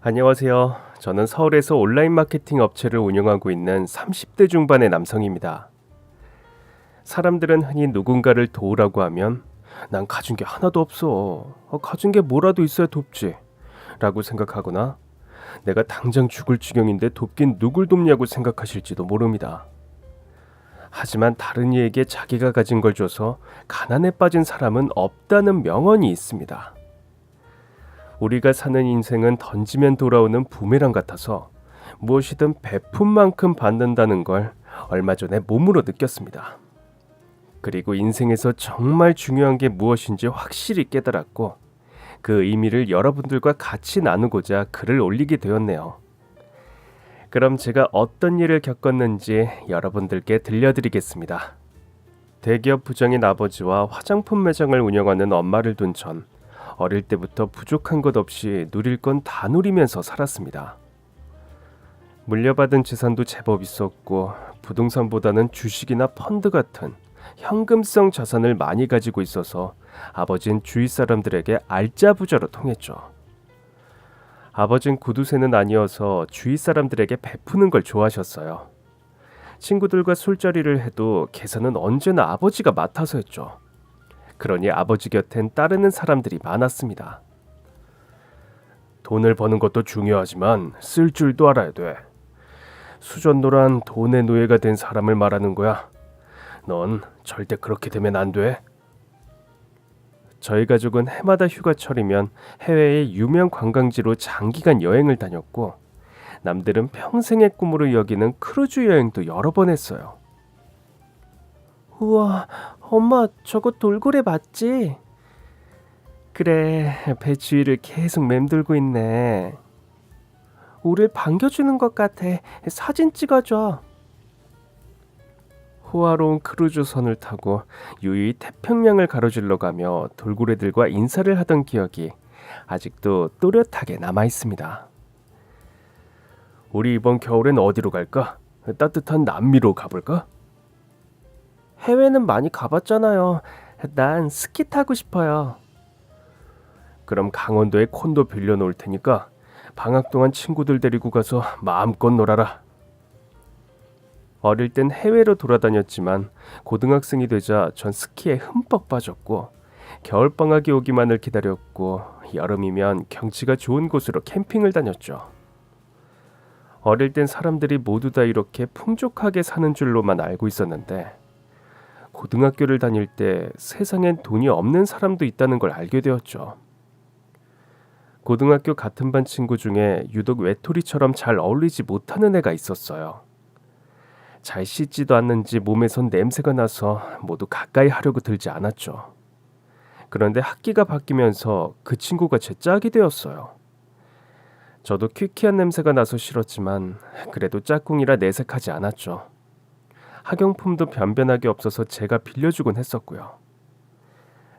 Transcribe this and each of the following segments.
안녕하세요. 저는 서울에서 온라인 마케팅 업체를 운영하고 있는 30대 중반의 남성입니다. 사람들은 흔히 누군가를 도우라고 하면 난 가진 게 하나도 없어. 가진 게 뭐라도 있어야 돕지. 라고 생각하거나 내가 당장 죽을 지경인데 돕긴 누굴 돕냐고 생각하실지도 모릅니다. 하지만 다른 이에게 자기가 가진 걸 줘서 가난에 빠진 사람은 없다는 명언이 있습니다. 우리가 사는 인생은 던지면 돌아오는 부메랑 같아서 무엇이든 베푼 만큼 받는다는 걸 얼마 전에 몸으로 느꼈습니다. 그리고 인생에서 정말 중요한 게 무엇인지 확실히 깨달았고 그 의미를 여러분들과 같이 나누고자 글을 올리게 되었네요. 그럼 제가 어떤 일을 겪었는지 여러분들께 들려드리겠습니다. 대기업 부장인 아버지와 화장품 매장을 운영하는 엄마를 둔 전 어릴 때부터 부족한 것 없이 누릴 건 다 누리면서 살았습니다. 물려받은 재산도 제법 있었고 부동산보다는 주식이나 펀드 같은 현금성 자산을 많이 가지고 있어서 아버지는 주위 사람들에게 알짜부자로 통했죠. 아버지는 구두쇠는 아니어서 주위 사람들에게 베푸는 걸 좋아하셨어요. 친구들과 술자리를 해도 계산은 언제나 아버지가 맡아서 했죠. 그러니 아버지 곁엔 따르는 사람들이 많았습니다. 돈을 버는 것도 중요하지만 쓸 줄도 알아야 돼. 수전노란 돈의 노예가 된 사람을 말하는 거야. 넌 절대 그렇게 되면 안 돼. 저희 가족은 해마다 휴가철이면 해외의 유명 관광지로 장기간 여행을 다녔고 남들은 평생의 꿈으로 여기는 크루즈 여행도 여러 번 했어요. 우와, 엄마 저거 돌고래 맞지? 그래, 배 주위를 계속 맴돌고 있네. 우릴 반겨주는 것 같아. 사진 찍어줘. 호화로운 크루즈선을 타고 유유히 태평양을 가로질러 가며 돌고래들과 인사를 하던 기억이 아직도 또렷하게 남아 있습니다. 우리 이번 겨울엔 어디로 갈까? 따뜻한 남미로 가볼까? 해외는 많이 가봤잖아요. 난 스키 타고 싶어요. 그럼 강원도에 콘도 빌려놓을 테니까 방학 동안 친구들 데리고 가서 마음껏 놀아라. 어릴 땐 해외로 돌아다녔지만 고등학생이 되자 전 스키에 흠뻑 빠졌고 겨울방학이 오기만을 기다렸고 여름이면 경치가 좋은 곳으로 캠핑을 다녔죠. 어릴 땐 사람들이 모두 다 이렇게 풍족하게 사는 줄로만 알고 있었는데 고등학교를 다닐 때 세상엔 돈이 없는 사람도 있다는 걸 알게 되었죠. 고등학교 같은 반 친구 중에 유독 외톨이처럼 잘 어울리지 못하는 애가 있었어요. 잘 씻지도 않는지 몸에선 냄새가 나서 모두 가까이 하려고 들지 않았죠. 그런데 학기가 바뀌면서 그 친구가 제 짝이 되었어요. 저도 퀴퀴한 냄새가 나서 싫었지만 그래도 짝꿍이라 내색하지 않았죠. 학용품도 변변하게 없어서 제가 빌려주곤 했었고요.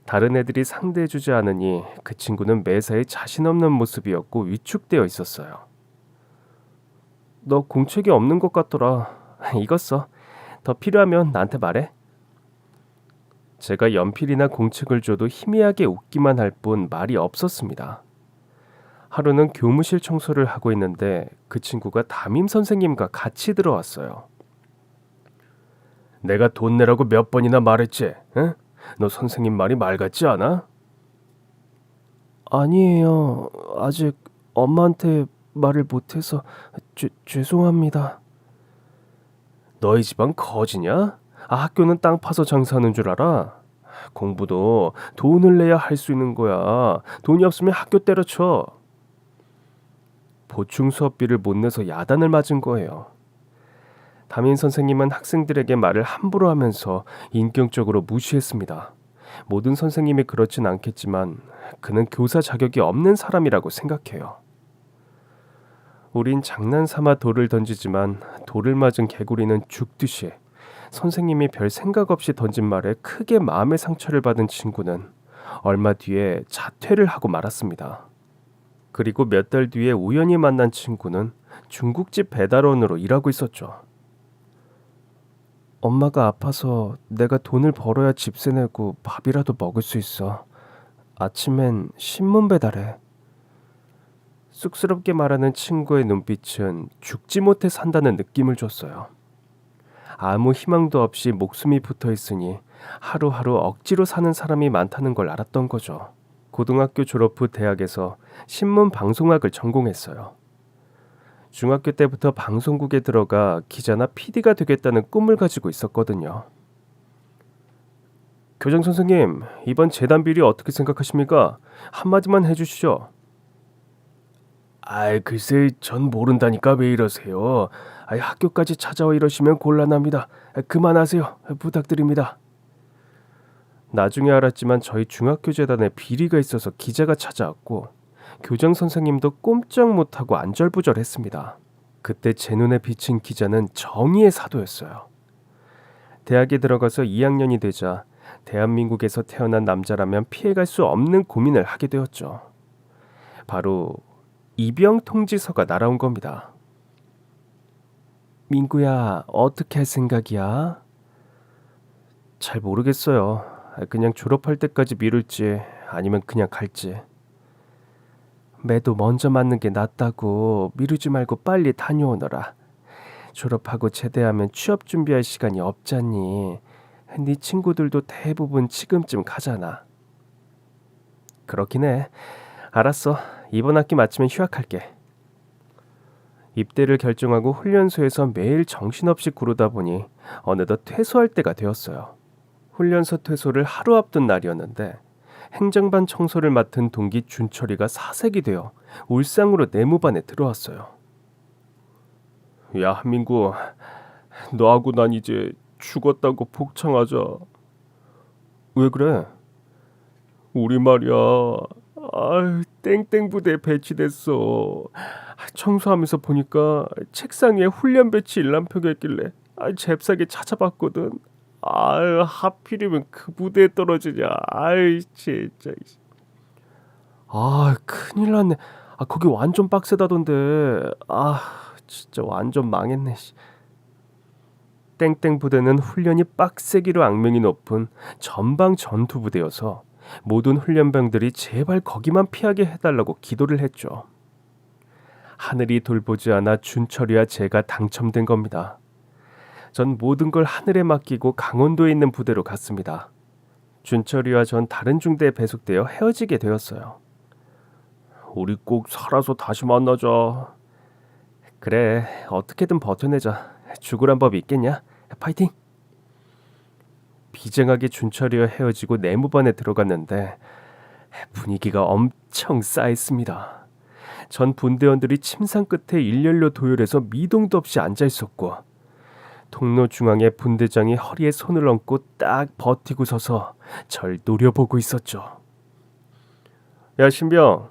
다른 애들이 상대해주지 않으니 그 친구는 매사에 자신 없는 모습이었고 위축되어 있었어요. 너 공책이 없는 것 같더라. 이거 써. 더 필요하면 나한테 말해. 제가 연필이나 공책을 줘도 희미하게 웃기만 할 뿐 말이 없었습니다. 하루는 교무실 청소를 하고 있는데 그 친구가 담임 선생님과 같이 들어왔어요. 내가 돈 내라고 몇 번이나 말했지? 응? 너 선생님 말이 말 같지 않아? 아니에요. 아직 엄마한테 말을 못해서 죄송합니다. 너희 집안 거지냐? 학교는 땅 파서 장사하는 줄 알아? 공부도 돈을 내야 할 수 있는 거야. 돈이 없으면 학교 때려쳐. 보충 수업비를 못 내서 야단을 맞은 거예요. 담임 선생님은 학생들에게 말을 함부로 하면서 인격적으로 무시했습니다. 모든 선생님이 그렇진 않겠지만 그는 교사 자격이 없는 사람이라고 생각해요. 우린 장난삼아 돌을 던지지만 돌을 맞은 개구리는 죽듯이 선생님이 별 생각 없이 던진 말에 크게 마음의 상처를 받은 친구는 얼마 뒤에 자퇴를 하고 말았습니다. 그리고 몇 달 뒤에 우연히 만난 친구는 중국집 배달원으로 일하고 있었죠. 엄마가 아파서 내가 돈을 벌어야 집세 내고 밥이라도 먹을 수 있어. 아침엔 신문 배달해. 쑥스럽게 말하는 친구의 눈빛은 죽지 못해 산다는 느낌을 줬어요. 아무 희망도 없이 목숨이 붙어 있으니 하루하루 억지로 사는 사람이 많다는 걸 알았던 거죠. 고등학교 졸업 후 대학에서 신문 방송학을 전공했어요. 중학교 때부터 방송국에 들어가 기자나 PD가 되겠다는 꿈을 가지고 있었거든요. 교장 선생님, 이번 재단 비리 어떻게 생각하십니까? 한마디만 해주시죠. 글쎄, 전 모른다니까 왜 이러세요? 학교까지 찾아와 이러시면 곤란합니다. 그만하세요. 부탁드립니다. 나중에 알았지만 저희 중학교 재단에 비리가 있어서 기자가 찾아왔고 교장 선생님도 꼼짝 못하고 안절부절했습니다. 그때 제 눈에 비친 기자는 정의의 사도였어요. 대학에 들어가서 2학년이 되자 대한민국에서 태어난 남자라면 피해갈 수 없는 고민을 하게 되었죠. 바로 입영 통지서가 날아온 겁니다. 민구야, 어떻게 할 생각이야? 잘 모르겠어요. 그냥 졸업할 때까지 미룰지 아니면 그냥 갈지. 매도 먼저 맞는 게 낫다고. 미루지 말고 빨리 다녀오너라. 졸업하고 제대하면 취업 준비할 시간이 없잖니. 네 친구들도 대부분 지금쯤 가잖아. 그렇긴 해. 알았어. 이번 학기 마치면 휴학할게. 입대를 결정하고 훈련소에서 매일 정신없이 구르다 보니 어느덧 퇴소할 때가 되었어요. 훈련소 퇴소를 하루 앞둔 날이었는데 행정반 청소를 맡은 동기 준철이가 사색이 되어 울상으로 내무반에 들어왔어요. 야, 민구, 너하고 난 이제 죽었다고 복창하자. 왜 그래? 우리 말이야. 땡땡 부대에 배치됐어. 청소하면서 보니까 책상 위에 훈련 배치 일람표가 있길래 잽싸게 찾아봤거든. 하필이면 그 부대에 떨어지냐. 진짜. 큰일 났네. 거기 완전 빡세다던데. 진짜 완전 망했네. 땡땡 부대는 훈련이 빡세기로 악명이 높은 전방 전투 부대여서 모든 훈련병들이 제발 거기만 피하게 해달라고 기도를 했죠. 하늘이 돌보지 않아 준철이와 제가 당첨된 겁니다. 전 모든 걸 하늘에 맡기고 강원도에 있는 부대로 갔습니다. 준철이와 전 다른 중대에 배속되어 헤어지게 되었어요. 우리 꼭 살아서 다시 만나자. 그래, 어떻게든 버텨내자. 죽으란 법이 있겠냐? 파이팅! 비장하게 준철이와 헤어지고 내무반에 들어갔는데 분위기가 엄청 싸했습니다. 전 분대원들이 침상 끝에 일렬로 도열해서 미동도 없이 앉아 있었고 통로 중앙에 분대장이 허리에 손을 얹고 딱 버티고 서서 절 노려보고 있었죠. 야, 신병.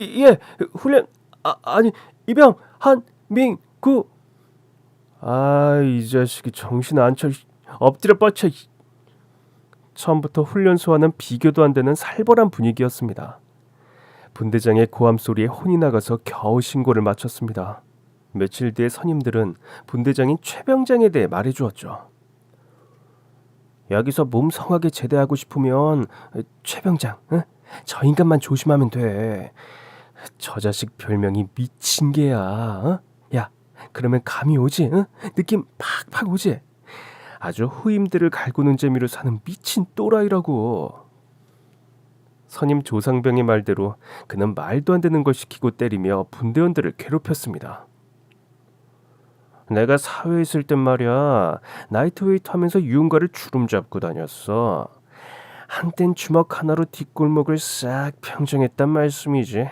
예, 훈련. 아니, 이병 한민구. 이 자식이 정신 안 차리. 엎드려 뻗쳐. 처음부터 훈련소와는 비교도 안 되는 살벌한 분위기였습니다. 분대장의 고함 소리에 혼이 나가서 겨우 신고를 마쳤습니다. 며칠 뒤에 선임들은 분대장인 최병장에 대해 말해주었죠. 여기서 몸 성하게 제대하고 싶으면 최병장, 저 인간만 조심하면 돼. 저 자식 별명이 미친 개야. 야, 그러면 감이 오지? 느낌 팍팍 오지? 아주 후임들을 갈구는 재미로 사는 미친 또라이라고. 선임 조상병의 말대로 그는 말도 안 되는 걸 시키고 때리며 분대원들을 괴롭혔습니다. 내가 사회에 있을 땐 말이야, 나이트웨이트 하면서 유흥가를 주름 잡고 다녔어. 한땐 주먹 하나로 뒷골목을 싹 평정했단 말씀이지.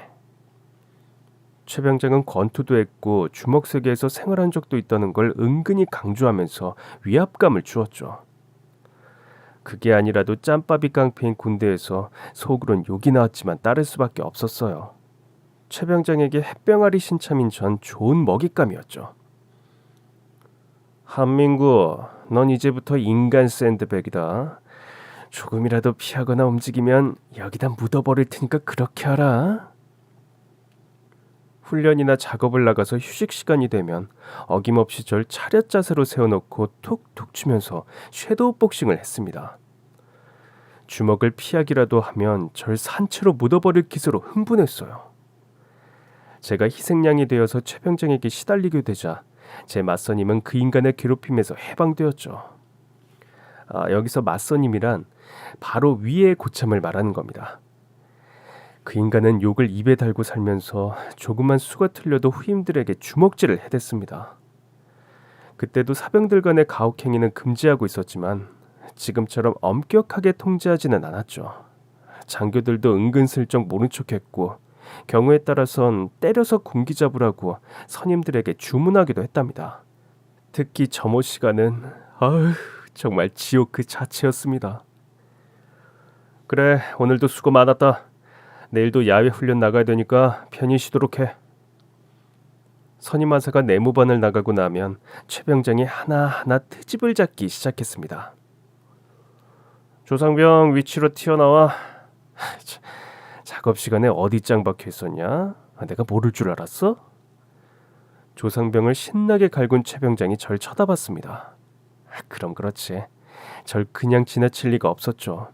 최병장은 권투도 했고 주먹 세계에서 생활한 적도 있다는 걸 은근히 강조하면서 위압감을 주었죠. 그게 아니라도 짬밥이 깡패인 군대에서 속으론 욕이 나왔지만 따를 수밖에 없었어요. 최병장에게 햇병아리 신참인 전 좋은 먹잇감이었죠. 한민구, 넌 이제부터 인간 샌드백이다. 조금이라도 피하거나 움직이면 여기다 묻어버릴 테니까 그렇게 하라. 훈련이나 작업을 나가서 휴식 시간이 되면 어김없이 절 차렷 자세로 세워놓고 툭툭 치면서 섀도우 복싱을 했습니다. 주먹을 피하기라도 하면 절 산채로 묻어버릴 기세로 흥분했어요. 제가 희생양이 되어서 최병장에게 시달리게 되자 제 맞선임은 그 인간의 괴롭힘에서 해방되었죠. 여기서 맞선임이란 바로 위의 고참을 말하는 겁니다. 그 인간은 욕을 입에 달고 살면서 조그만 수가 틀려도 후임들에게 주먹질을 해댔습니다. 그때도 사병들 간의 가혹행위는 금지하고 있었지만 지금처럼 엄격하게 통제하지는 않았죠. 장교들도 은근슬쩍 모른 척했고 경우에 따라선 때려서 군기 잡으라고 선임들에게 주문하기도 했답니다. 특히 점호 시간은 정말 지옥 그 자체였습니다. 그래, 오늘도 수고 많았다. 내일도 야외 훈련 나가야 되니까 편히 쉬도록 해. 선임 하사가 내무반을 나가고 나면 최병장이 하나하나 트집을 잡기 시작했습니다. 조상병 위치로 튀어나와. 작업 시간에 어디 짱 박혀 있었냐? 내가 모를 줄 알았어? 조상병을 신나게 갈군 최병장이 절 쳐다봤습니다. 그럼 그렇지. 절 그냥 지나칠 리가 없었죠.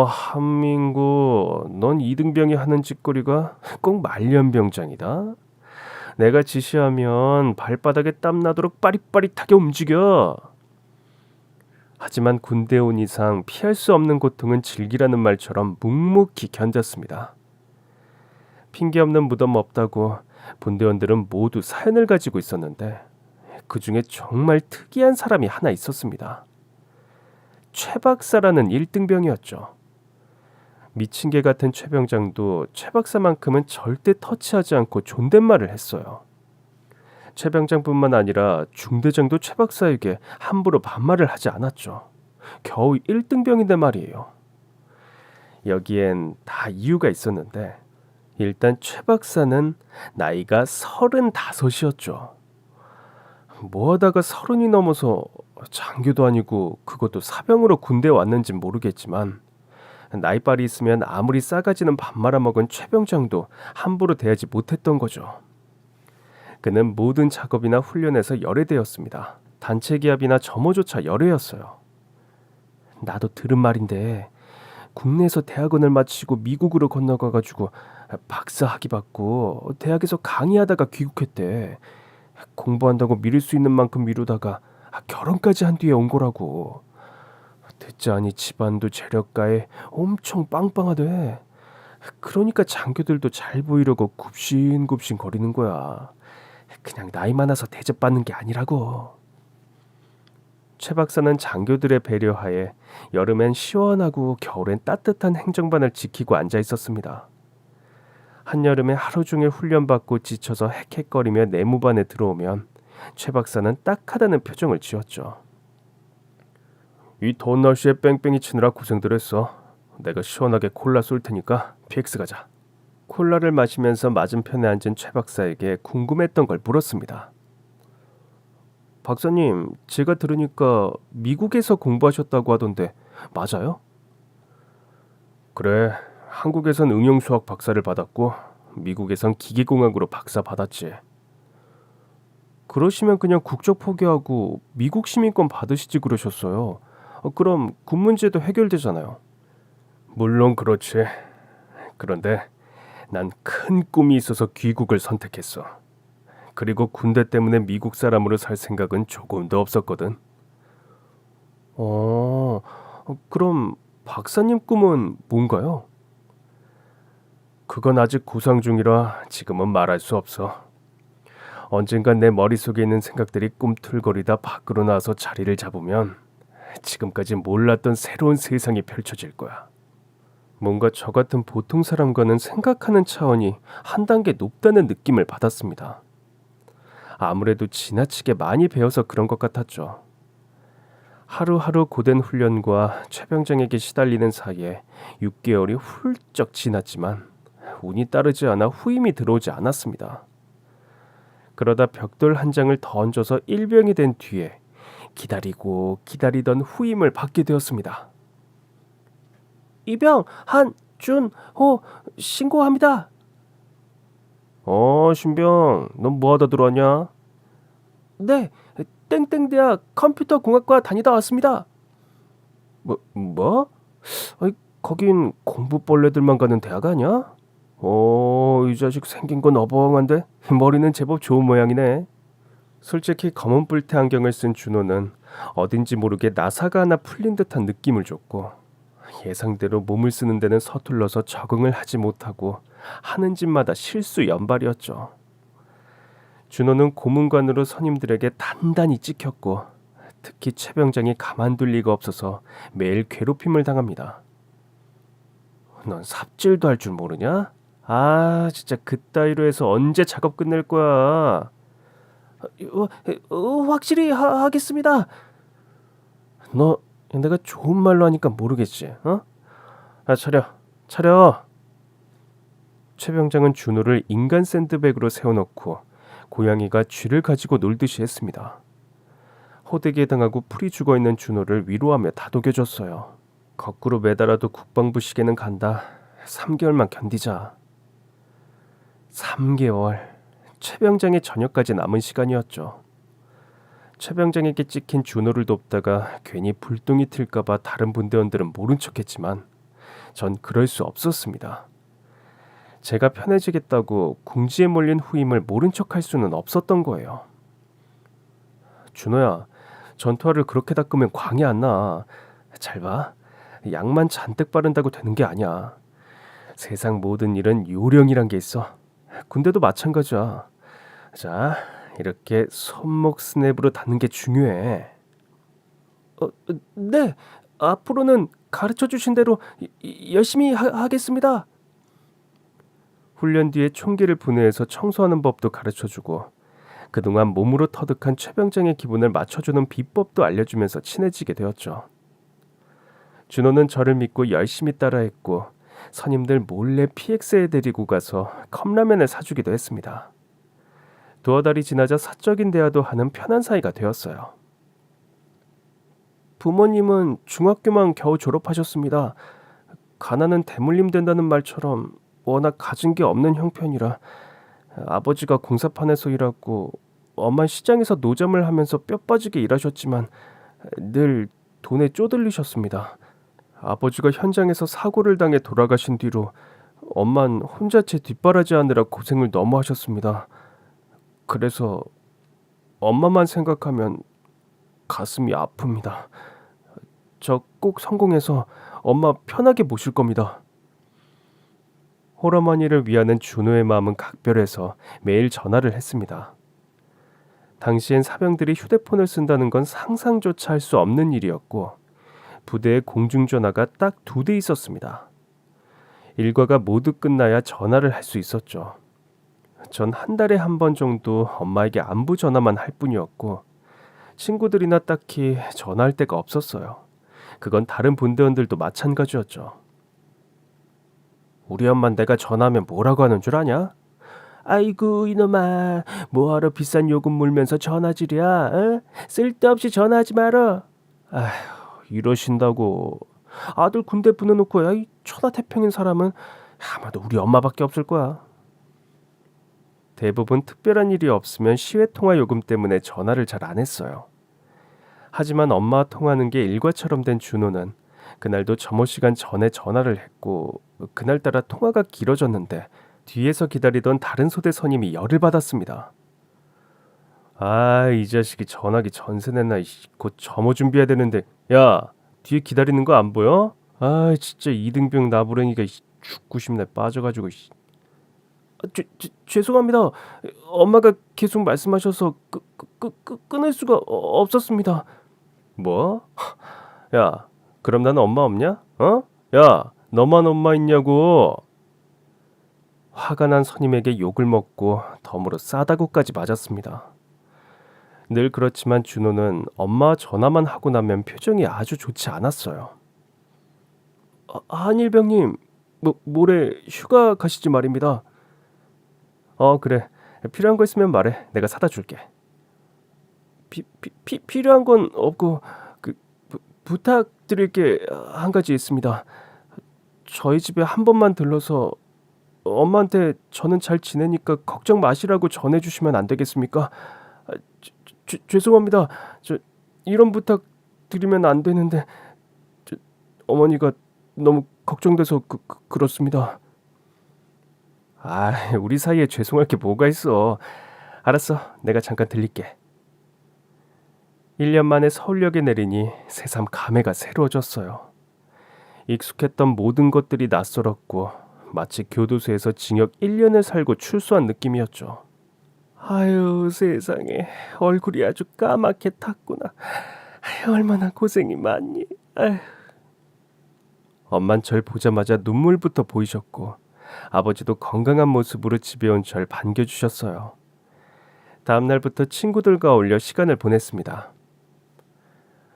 한민구, 넌 이등병이 하는 짓거리가 꼭 말년병장이다. 내가 지시하면 발바닥에 땀 나도록 빠릿빠릿하게 움직여. 하지만 군대 온 이상 피할 수 없는 고통은 즐기라는 말처럼 묵묵히 견뎠습니다. 핑계 없는 무덤 없다고 분대원들은 모두 사연을 가지고 있었는데 그 중에 정말 특이한 사람이 하나 있었습니다. 최 박사라는 1등병이었죠. 미친 개 같은 최 병장도 최 박사만큼은 절대 터치하지 않고 존댓말을 했어요. 최 병장뿐만 아니라 중대장도 최 박사에게 함부로 반말을 하지 않았죠. 겨우 1등병인데 말이에요. 여기엔 다 이유가 있었는데 일단 최 박사는 나이가 35이었죠. 뭐하다가 30이 넘어서 장교도 아니고 그것도 사병으로 군대에 왔는진 모르겠지만 나이빨이 있으면 아무리 싸가지는 밥 말아먹은 최 병장도 함부로 대하지 못했던 거죠. 그는 모든 작업이나 훈련에서 열애대였습니다. 단체 기합이나 점호조차 열애였어요. 나도 들은 말인데 국내에서 대학원을 마치고 미국으로 건너가가지고 박사 학위 받고 대학에서 강의하다가 귀국했대. 공부한다고 미룰 수 있는 만큼 미루다가 결혼까지 한 뒤에 온 거라고. 듣자하니 집안도 재력가에 엄청 빵빵하대. 그러니까 장교들도 잘 보이려고 굽신굽신 거리는 거야. 그냥 나이 많아서 대접받는 게 아니라고. 최 박사는 장교들의 배려하에 여름엔 시원하고 겨울엔 따뜻한 행정반을 지키고 앉아 있었습니다. 한여름에 하루 종일 훈련받고 지쳐서 헥헥거리며 내무반에 들어오면 최 박사는 딱하다는 표정을 지었죠. 이 더운 날씨에 뺑뺑이 치느라 고생들 했어. 내가 시원하게 콜라 쏠 테니까 PX 가자. 콜라를 마시면서 맞은편에 앉은 최 박사에게 궁금했던 걸 물었습니다. 박사님, 제가 들으니까 미국에서 공부하셨다고 하던데 맞아요? 그래, 한국에선 응용수학 박사를 받았고 미국에선 기계공학으로 박사 받았지. 그러시면 그냥 국적 포기하고 미국 시민권 받으시지 그러셨어요. 그럼 군 문제도 해결되잖아요. 물론 그렇지. 그런데 난 큰 꿈이 있어서 귀국을 선택했어. 그리고 군대 때문에 미국 사람으로 살 생각은 조금도 없었거든. 그럼 박사님 꿈은 뭔가요? 그건 아직 구상 중이라 지금은 말할 수 없어. 언젠간 내 머릿속에 있는 생각들이 꿈틀거리다 밖으로 나와서 자리를 잡으면 지금까지 몰랐던 새로운 세상이 펼쳐질 거야. 뭔가 저 같은 보통 사람과는 생각하는 차원이 한 단계 높다는 느낌을 받았습니다. 아무래도 지나치게 많이 배워서 그런 것 같았죠. 하루하루 고된 훈련과 최 병장에게 시달리는 사이에 6개월이 훌쩍 지났지만 운이 따르지 않아 후임이 들어오지 않았습니다. 그러다 벽돌 한 장을 더 얹어서 일병이 된 뒤에 기다리고 기다리던 후임을 받게 되었습니다. 이병 한준호 신고합니다. 신병, 넌 뭐하다 들어왔냐? 네, 땡땡대학 컴퓨터공학과 다니다 왔습니다. 뭐? 거긴 공부벌레들만 가는 대학 아니야? 이 자식 생긴 건 어벙한데 머리는 제법 좋은 모양이네. 솔직히 검은 뿔테 안경을 쓴 준호는 어딘지 모르게 나사가 하나 풀린 듯한 느낌을 줬고 예상대로 몸을 쓰는 데는 서툴러서 적응을 하지 못하고 하는 짓마다 실수 연발이었죠. 준호는 고문관으로 선임들에게 단단히 찍혔고 특히 최병장이 가만둘 리가 없어서 매일 괴롭힘을 당합니다. 넌 삽질도 할 줄 모르냐? 아 진짜 그따위로 해서 언제 작업 끝낼 거야? 확실히 하겠습니다. 너 내가 좋은 말로 하니까 모르겠지? 어? 아 차려. 최병장은 준호를 인간 샌드백으로 세워놓고 고양이가 쥐를 가지고 놀듯이 했습니다. 호되게 당하고 풀이 죽어있는 준호를 위로하며 다독여줬어요. 거꾸로 매달아도 국방부 시계는 간다. 3개월만 견디자. 3개월. 최병장의 저녁까지 남은 시간이었죠. 최병장에게 찍힌 준호를 돕다가 괜히 불똥이 튈까봐 다른 분대원들은 모른 척했지만 전 그럴 수 없었습니다. 제가 편해지겠다고 궁지에 몰린 후임을 모른 척할 수는 없었던 거예요. 준호야, 전투화를 그렇게 닦으면 광이 안 나. 잘 봐. 약만 잔뜩 바른다고 되는 게 아니야. 세상 모든 일은 요령이란 게 있어. 군대도 마찬가지야. 자, 이렇게 손목 스냅으로 닿는 게 중요해. 네, 앞으로는 가르쳐 주신 대로 열심히 하겠습니다. 훈련 뒤에 총기를 분해해서 청소하는 법도 가르쳐주고 그동안 몸으로 터득한 최병장의 기분을 맞춰주는 비법도 알려주면서 친해지게 되었죠. 준호는 저를 믿고 열심히 따라했고 선임들 몰래 PX에 데리고 가서 컵라면을 사주기도 했습니다. 두어 달이 지나자 사적인 대화도 하는 편한 사이가 되었어요. 부모님은 중학교만 겨우 졸업하셨습니다. 가난은 대물림 된다는 말처럼 워낙 가진 게 없는 형편이라 아버지가 공사판에서 일하고 엄마 시장에서 노점을 하면서 뼈 빠지게 일하셨지만 늘 돈에 쪼들리셨습니다. 아버지가 현장에서 사고를 당해 돌아가신 뒤로 엄만 혼자 제 뒷바라지 하느라 고생을 너무 하셨습니다. 그래서 엄마만 생각하면 가슴이 아픕니다. 저 꼭 성공해서 엄마 편하게 모실 겁니다. 홀어머니를 위하는 준호의 마음은 각별해서 매일 전화를 했습니다. 당시엔 사병들이 휴대폰을 쓴다는 건 상상조차 할 수 없는 일이었고 부대에 공중전화가 딱 2대 있었습니다. 일과가 모두 끝나야 전화를 할 수 있었죠. 전 한 달에 한 번 정도 엄마에게 안부 전화만 할 뿐이었고 친구들이나 딱히 전화할 데가 없었어요. 그건 다른 분대원들도 마찬가지였죠. 우리 엄만 내가 전화하면 뭐라고 하는 줄 아냐? 아이고 이놈아 뭐하러 비싼 요금 물면서 전화질이야? 어? 쓸데없이 전화하지 마라. 아휴 이러신다고. 아들 군대 보내놓고 이 천하태평인 사람은 아마도 우리 엄마밖에 없을 거야. 대부분 특별한 일이 없으면 시외통화 요금 때문에 전화를 잘 안 했어요. 하지만 엄마와 통화하는 게 일과처럼 된 준호는 그날도 점호 시간 전에 전화를 했고 그날따라 통화가 길어졌는데 뒤에서 기다리던 다른 소대 선임이 열을 받았습니다. 아, 이 자식이 전화기 전세 냈나. 곧 점호 준비해야 되는데. 야, 뒤에 기다리는 거 안 보여? 아, 진짜 이등병 나부랭이가 죽고 싶네. 빠져가지고. 죄송합니다. 엄마가 계속 말씀하셔서 끊을 수가 없었습니다. 뭐? 야, 그럼 나는 엄마 없냐? 어? 야, 너만 엄마 있냐고. 화가 난 선임에게 욕을 먹고 덤으로 싸다구까지 맞았습니다. 늘 그렇지만 준호는 엄마 전화만 하고 나면 표정이 아주 좋지 않았어요. 한일병님, 모레 휴가 가시지 말입니다. 그래. 필요한 거 있으면 말해. 내가 사다 줄게. 필요한 건 없고 부탁드릴 게 한 가지 있습니다. 저희 집에 한 번만 들러서 엄마한테 저는 잘 지내니까 걱정 마시라고 전해주시면 안 되겠습니까? 죄송합니다. 저 이런 부탁 드리면 안 되는데 어머니가 너무 걱정돼서 그렇습니다. 우리 사이에 죄송할 게 뭐가 있어. 알았어, 내가 잠깐 들릴게. 1년 만에 서울역에 내리니 새삼 감회가 새로워졌어요. 익숙했던 모든 것들이 낯설었고 마치 교도소에서 징역 1년을 살고 출소한 느낌이었죠. 아유, 세상에, 얼굴이 아주 까맣게 탔구나. 얼마나 고생이 많니. 아유. 엄만 절 보자마자 눈물부터 보이셨고 아버지도 건강한 모습으로 집에 온 절 반겨주셨어요. 다음 날부터 친구들과 어울려 시간을 보냈습니다.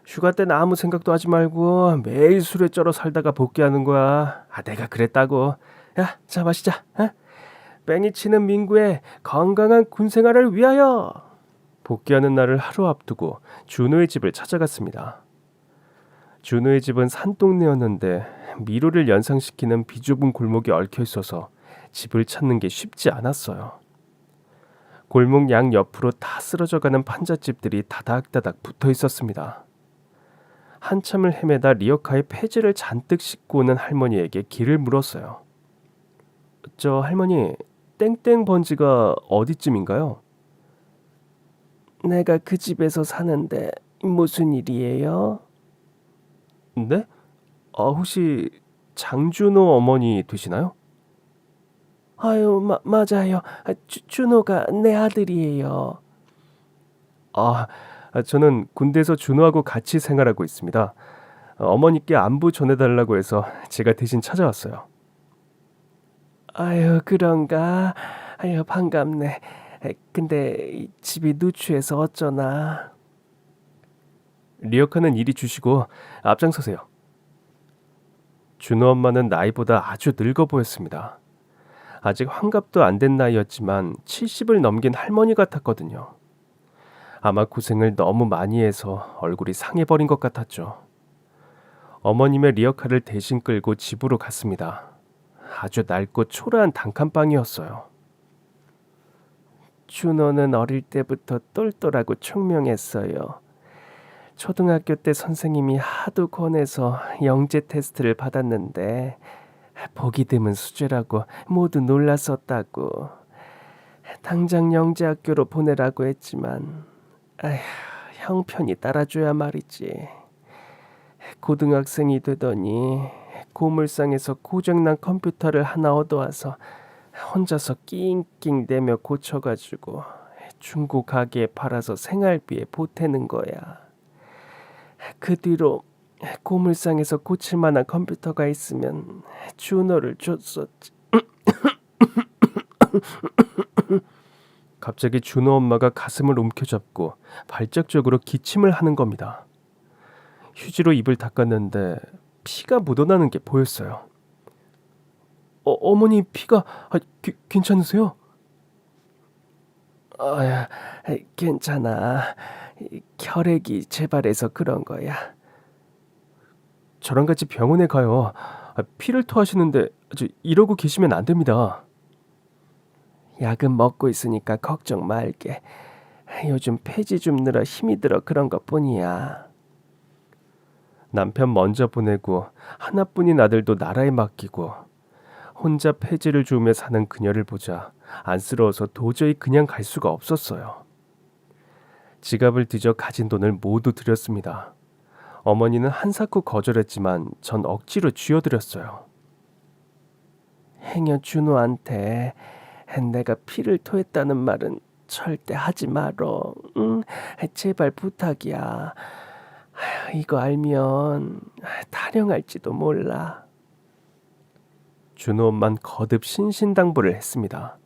휴가 때는 아무 생각도 하지 말고 매일 술에 쩔어 살다가 복귀하는 거야. 내가 그랬다고. 야, 자 마시자. 뺑이 치는 민구의 건강한 군 생활을 위하여. 복귀하는 날을 하루 앞두고 준호의 집을 찾아갔습니다. 준호의 집은 산동네였는데 미로를 연상시키는 비좁은 골목이 얽혀 있어서 집을 찾는 게 쉽지 않았어요. 골목 양 옆으로 다 쓰러져가는 판잣집들이 다닥다닥 붙어 있었습니다. 한참을 헤매다 리어카에 폐지를 잔뜩 싣고 오는 할머니에게 길을 물었어요. 저 할머니, 땡땡 번지가 어디쯤인가요? 내가 그 집에서 사는데 무슨 일이에요? 네? 혹시 장준호 어머니 되시나요? 아유, 맞아요. 준호가 내 아들이에요. 저는 군대에서 준호하고 같이 생활하고 있습니다. 어머니께 안부 전해달라고 해서 제가 대신 찾아왔어요. 아유, 그런가? 아유, 반갑네. 근데 집이 누추해서 어쩌나. 리어카는 이리 주시고 앞장서세요. 준호 엄마는 나이보다 아주 늙어 보였습니다. 아직 환갑도 안 된 나이였지만 70을 넘긴 할머니 같았거든요. 아마 고생을 너무 많이 해서 얼굴이 상해버린 것 같았죠. 어머님의 리어카를 대신 끌고 집으로 갔습니다. 아주 낡고 초라한 단칸방이었어요. 준호는 어릴 때부터 똘똘하고 총명했어요. 초등학교 때 선생님이 하도 권해서 영재 테스트를 받았는데 보기 드문 수재라고 모두 놀랐었다고. 당장 영재학교로 보내라고 했지만 형편이 따라줘야 말이지. 고등학생이 되더니 고물상에서 고장난 컴퓨터를 하나 얻어와서 혼자서 낑낑대며 고쳐가지고 중고 가게에 팔아서 생활비에 보태는 거야. 그 뒤로 고물상에서 고칠 만한 컴퓨터가 있으면 준호를 줬었지. 갑자기 준호 엄마가 가슴을 움켜잡고 발작적으로 기침을 하는 겁니다. 휴지로 입을 닦았는데 피가 묻어나는 게 보였어요. 어머니 피가 괜찮으세요? 괜찮아. 혈액이 재발해서 그런 거야. 저랑 같이 병원에 가요. 피를 토하시는데 이러고 계시면 안 됩니다. 약은 먹고 있으니까 걱정 말게. 요즘 폐지 줍느라 힘이 들어 그런 것뿐이야. 남편 먼저 보내고 하나뿐인 아들도 나라에 맡기고 혼자 폐지를 주우며 사는 그녀를 보자 안쓰러워서 도저히 그냥 갈 수가 없었어요. 지갑을 뒤져 가진 돈을 모두 드렸습니다. 어머니는 한사코 거절했지만 전 억지로 쥐어드렸어요. 행여 준호한테 내가 피를 토했다는 말은 절대 하지 말어. 응? 제발 부탁이야. 이거 알면 타령할지도 몰라. 준호 엄만 거듭 신신당부를 했습니다.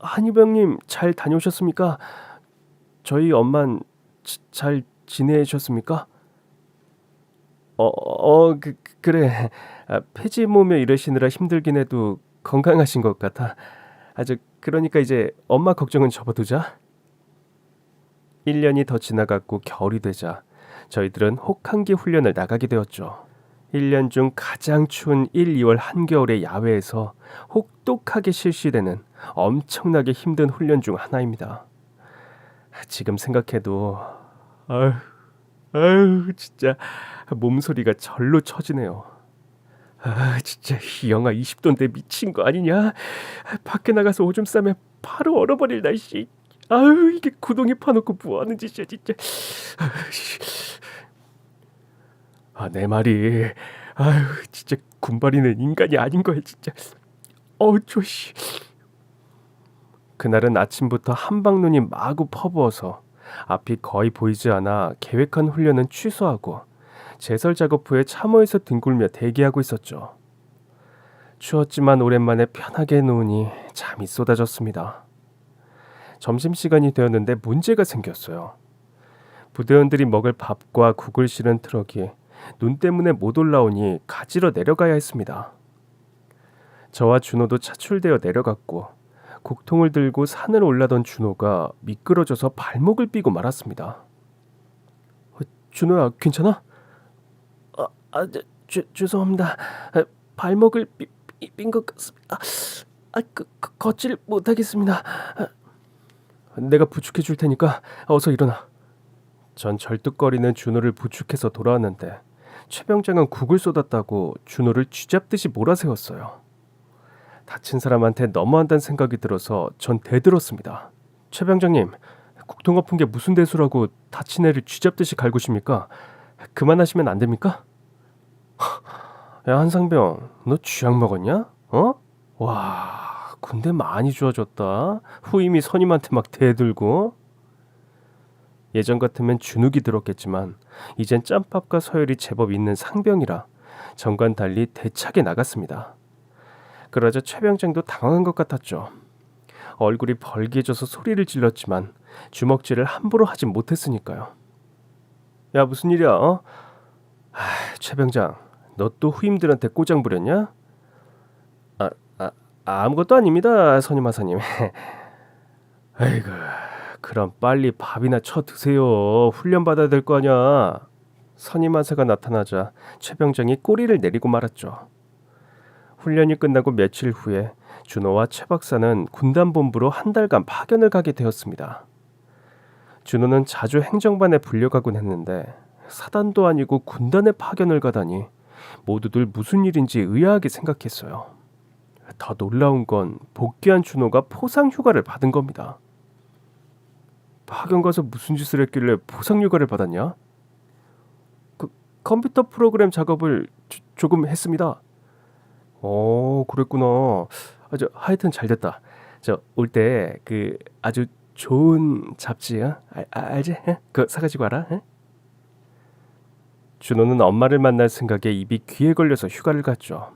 한유병님 잘 다녀오셨습니까? 저희 엄만 잘 지내셨습니까? 그래. 폐지 모으며 일하시느라 힘들긴 해도 건강하신 것 같아. 그러니까 이제 엄마 걱정은 접어두자. 1년이 더 지나갔고 겨울이 되자 저희들은 혹한기 훈련을 나가게 되었죠. 1년 중 가장 추운 1, 2월 한겨울의 야외에서 혹독하게 실시되는 엄청나게 힘든 훈련 중 하나입니다. 지금 생각해도 아유 진짜 몸소리가 절로 처지네요. 진짜 이 영하 20도인데 미친 거 아니냐? 밖에 나가서 오줌 싸면 바로 얼어버릴 날씨. 아유, 이게 구덩이 파놓고 뭐 하는 짓이야 진짜. 내 말이. 아유, 진짜 군발이는 인간이 아닌 거야 진짜. 조씨. 그날은 아침부터 한방눈이 마구 퍼부어서 앞이 거의 보이지 않아 계획한 훈련은 취소하고 제설 작업 후에 참호에서 뒹굴며 대기하고 있었죠. 추웠지만 오랜만에 편하게 누우니 잠이 쏟아졌습니다. 점심시간이 되었는데 문제가 생겼어요. 부대원들이 먹을 밥과 국을 실은 트럭이 눈 때문에 못 올라오니 가지러 내려가야 했습니다. 저와 준호도 차출되어 내려갔고 국통을 들고 산을 올라던 준호가 미끄러져서 발목을 삐고 말았습니다. 준호야, 괜찮아? 죄송합니다. 발목을 삔 것 같습니다. 걷질 못하겠습니다. 내가 부축해 줄 테니까 어서 일어나. 전 절뚝거리는 준호를 부축해서 돌아왔는데 최병장은 국을 쏟았다고 준호를 쥐잡듯이 몰아세웠어요. 다친 사람한테 너무한다는 생각이 들어서 전 대들었습니다. 최병장님, 국통 아픈 게 무슨 대수라고 다친 애를 쥐잡듯이 갈구십니까? 그만하시면 안 됩니까? 야, 한상병, 너 쥐약 먹었냐? 와, 군대 많이 좋아졌다. 후임이 선임한테 막 대들고. 예전 같으면 주눅이 들었겠지만 이젠 짬밥과 서열이 제법 있는 상병이라 전과는 달리 대차게 나갔습니다. 그러자 최병장도 당황한 것 같았죠. 얼굴이 벌개져서 소리를 질렀지만 주먹질을 함부로 하진 못했으니까요. 야, 무슨 일이야? 최병장, 너 또 후임들한테 꼬장 부렸냐? 아무것도 아닙니다, 선임하사님. 아이고, 그럼 빨리 밥이나 쳐 드세요. 훈련 받아야 될 거 아니야. 선임하사가 나타나자 최병장이 꼬리를 내리고 말았죠. 훈련이 끝나고 며칠 후에 준호와 최 박사는 군단본부로 한 달간 파견을 가게 되었습니다. 준호는 자주 행정반에 불려가곤 했는데 사단도 아니고 군단에 파견을 가다니 모두들 무슨 일인지 의아하게 생각했어요. 더 놀라운 건 복귀한 준호가 포상휴가를 받은 겁니다. 파견 가서 무슨 짓을 했길래 포상휴가를 받았냐? 컴퓨터 프로그램 작업을 조금 했습니다. 그랬구나. 하여튼 잘 됐다. 올 때 아주 좋은 잡지, 알지? 그거 사가지고 와라. 준호는 엄마를 만날 생각에 입이 귀에 걸려서 휴가를 갔죠.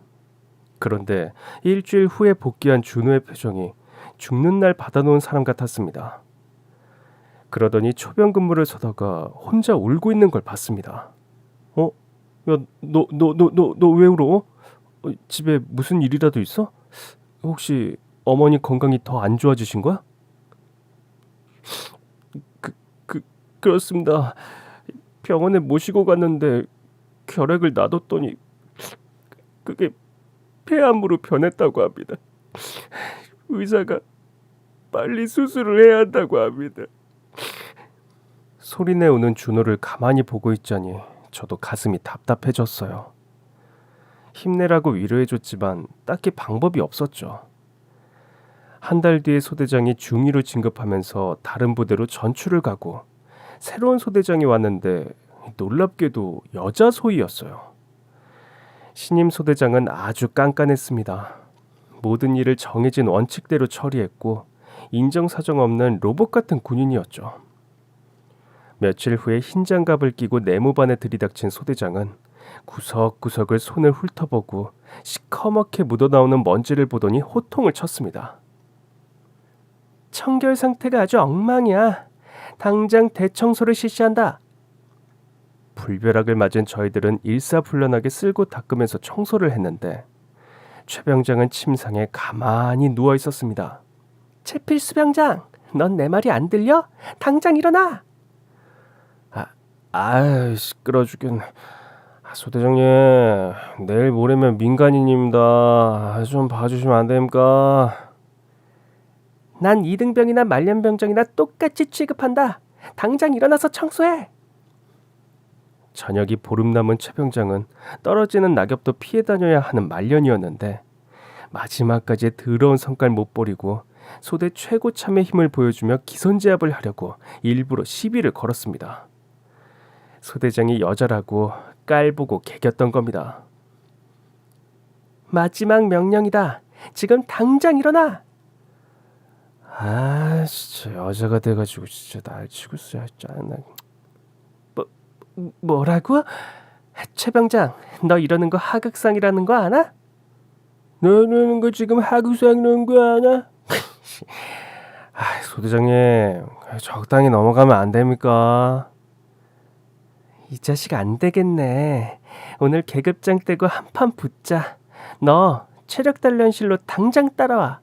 그런데 일주일 후에 복귀한 준호의 표정이 죽는 날 받아놓은 사람 같았습니다. 그러더니 초병 근무를 서다가 혼자 울고 있는 걸 봤습니다. 야, 너 왜 울어? 집에 무슨 일이라도 있어? 혹시 어머니 건강이 더 안 좋아지신 거야? 그렇습니다. 병원에 모시고 갔는데 결핵을 놔뒀더니 그게 폐암으로 변했다고 합니다. 의사가 빨리 수술을 해야 한다고 합니다. 소리내 우는 준호를 가만히 보고 있자니 저도 가슴이 답답해졌어요. 힘내라고 위로해줬지만 딱히 방법이 없었죠. 한 달 뒤에 소대장이 중위로 진급하면서 다른 부대로 전출을 가고 새로운 소대장이 왔는데 놀랍게도 여자 소위였어요. 신임 소대장은 아주 깐깐했습니다. 모든 일을 정해진 원칙대로 처리했고 인정사정 없는 로봇 같은 군인이었죠. 며칠 후에 흰 장갑을 끼고 내무반에 들이닥친 소대장은 구석구석을 손을 훑어보고 시커멓게 묻어나오는 먼지를 보더니 호통을 쳤습니다. 청결 상태가 아주 엉망이야. 당장 대청소를 실시한다. 불벼락을 맞은 저희들은 일사불란하게 쓸고 닦으면서 청소를 했는데 최병장은 침상에 가만히 누워 있었습니다. 최필수병장, 넌 내 말이 안 들려? 당장 일어나! 시끄러 죽겠네. 소대장님, 내일 모레면 민간인입니다. 좀 봐주시면 안 됩니까? 난 이등병이나 말년병장이나 똑같이 취급한다. 당장 일어나서 청소해. 저녁이 보름 남은 최 병장은 떨어지는 낙엽도 피해 다녀야 하는 말년이었는데 마지막까지 더러운 성깔 못 버리고 소대 최고참의 힘을 보여주며 기선제압을 하려고 일부러 시비를 걸었습니다. 소대장이 여자라고 깔보고 개겼던 겁니다. 마지막 명령이다. 지금 당장 일어나. 아 진짜 여자가 돼가지고 진짜 날 치고 있어야 짜증나. 뭐라고? 최 병장, 너 이러는 거 하극상이라는 거 아나? 너 이러는 거 지금 하극상이라는 거 아나? 소대장님, 적당히 넘어가면 안 됩니까? 이 자식 안 되겠네. 오늘 계급장 떼고 한판 붙자. 너 체력 단련실로 당장 따라와.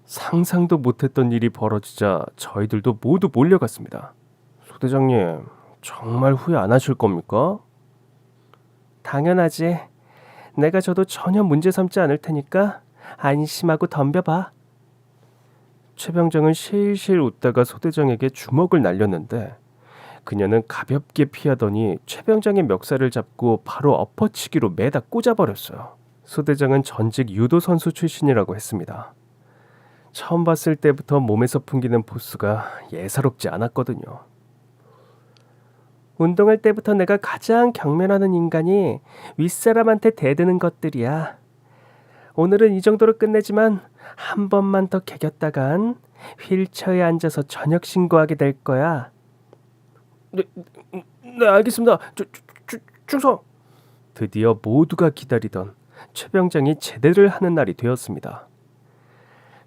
상상도 못했던 일이 벌어지자 저희들도 모두 몰려갔습니다. 소대장님, 정말 후회 안 하실 겁니까? 당연하지. 내가 저도 전혀 문제 삼지 않을 테니까 안심하고 덤벼봐. 최 병장은 실실 웃다가 소대장에게 주먹을 날렸는데 그녀는 가볍게 피하더니 최 병장의 멱살을 잡고 바로 엎어치기로 매다 꽂아버렸어요. 소대장은 전직 유도 선수 출신이라고 했습니다. 처음 봤을 때부터 몸에서 풍기는 포스가 예사롭지 않았거든요. 운동할 때부터 내가 가장 경멸하는 인간이 윗사람한테 대드는 것들이야. 오늘은 이 정도로 끝내지만 한 번만 더 개겼다간 휠체어에 앉아서 저녁 신고하게 될 거야. 네, 알겠습니다. 충성. 드디어 모두가 기다리던 최 병장이 제대를 하는 날이 되었습니다.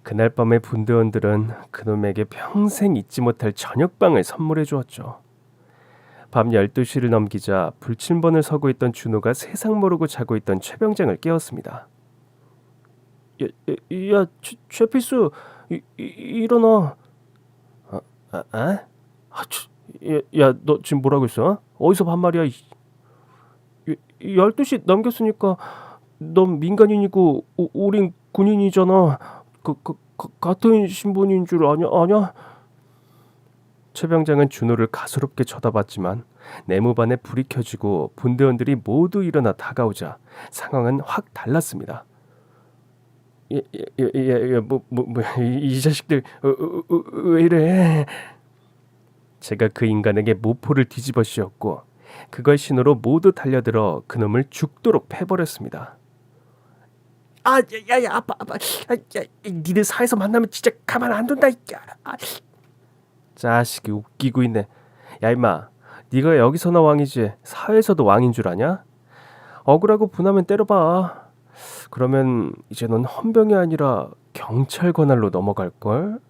그날 밤에 분대원들은 그놈에게 평생 잊지 못할 저녁방을 선물해 주었죠. 밤 12시를 넘기자 불침번을 서고 있던 준호가 세상 모르고 자고 있던 최 병장을 깨웠습니다. 야, 최필수, 일어나. 야, 너 지금 뭐라고 했어? 어디서 반말이야? 12시 넘겼으니까 넌 민간인이고 우린 군인이잖아. 같은 신분인 줄 아냐? 최 병장은 준호를 가소롭게 쳐다봤지만 내무반에 불이 켜지고 분대원들이 모두 일어나 다가오자 상황은 확 달랐습니다. 이 자식들 왜 이래? 제가 그 인간에게 모포를 뒤집어 씌웠고 그걸 신호로 모두 달려들어 그놈을 죽도록 패버렸습니다. 야, 아빠, 니들 사회에서 만나면 진짜 가만 안 둔다. 자식이 웃기고 있네. 야 임마, 네가 여기서나 왕이지 사회에서도 왕인 줄 아냐? 억울하고 분하면 때려봐. 그러면 이제 넌 헌병이 아니라 경찰 관할로 넘어갈걸?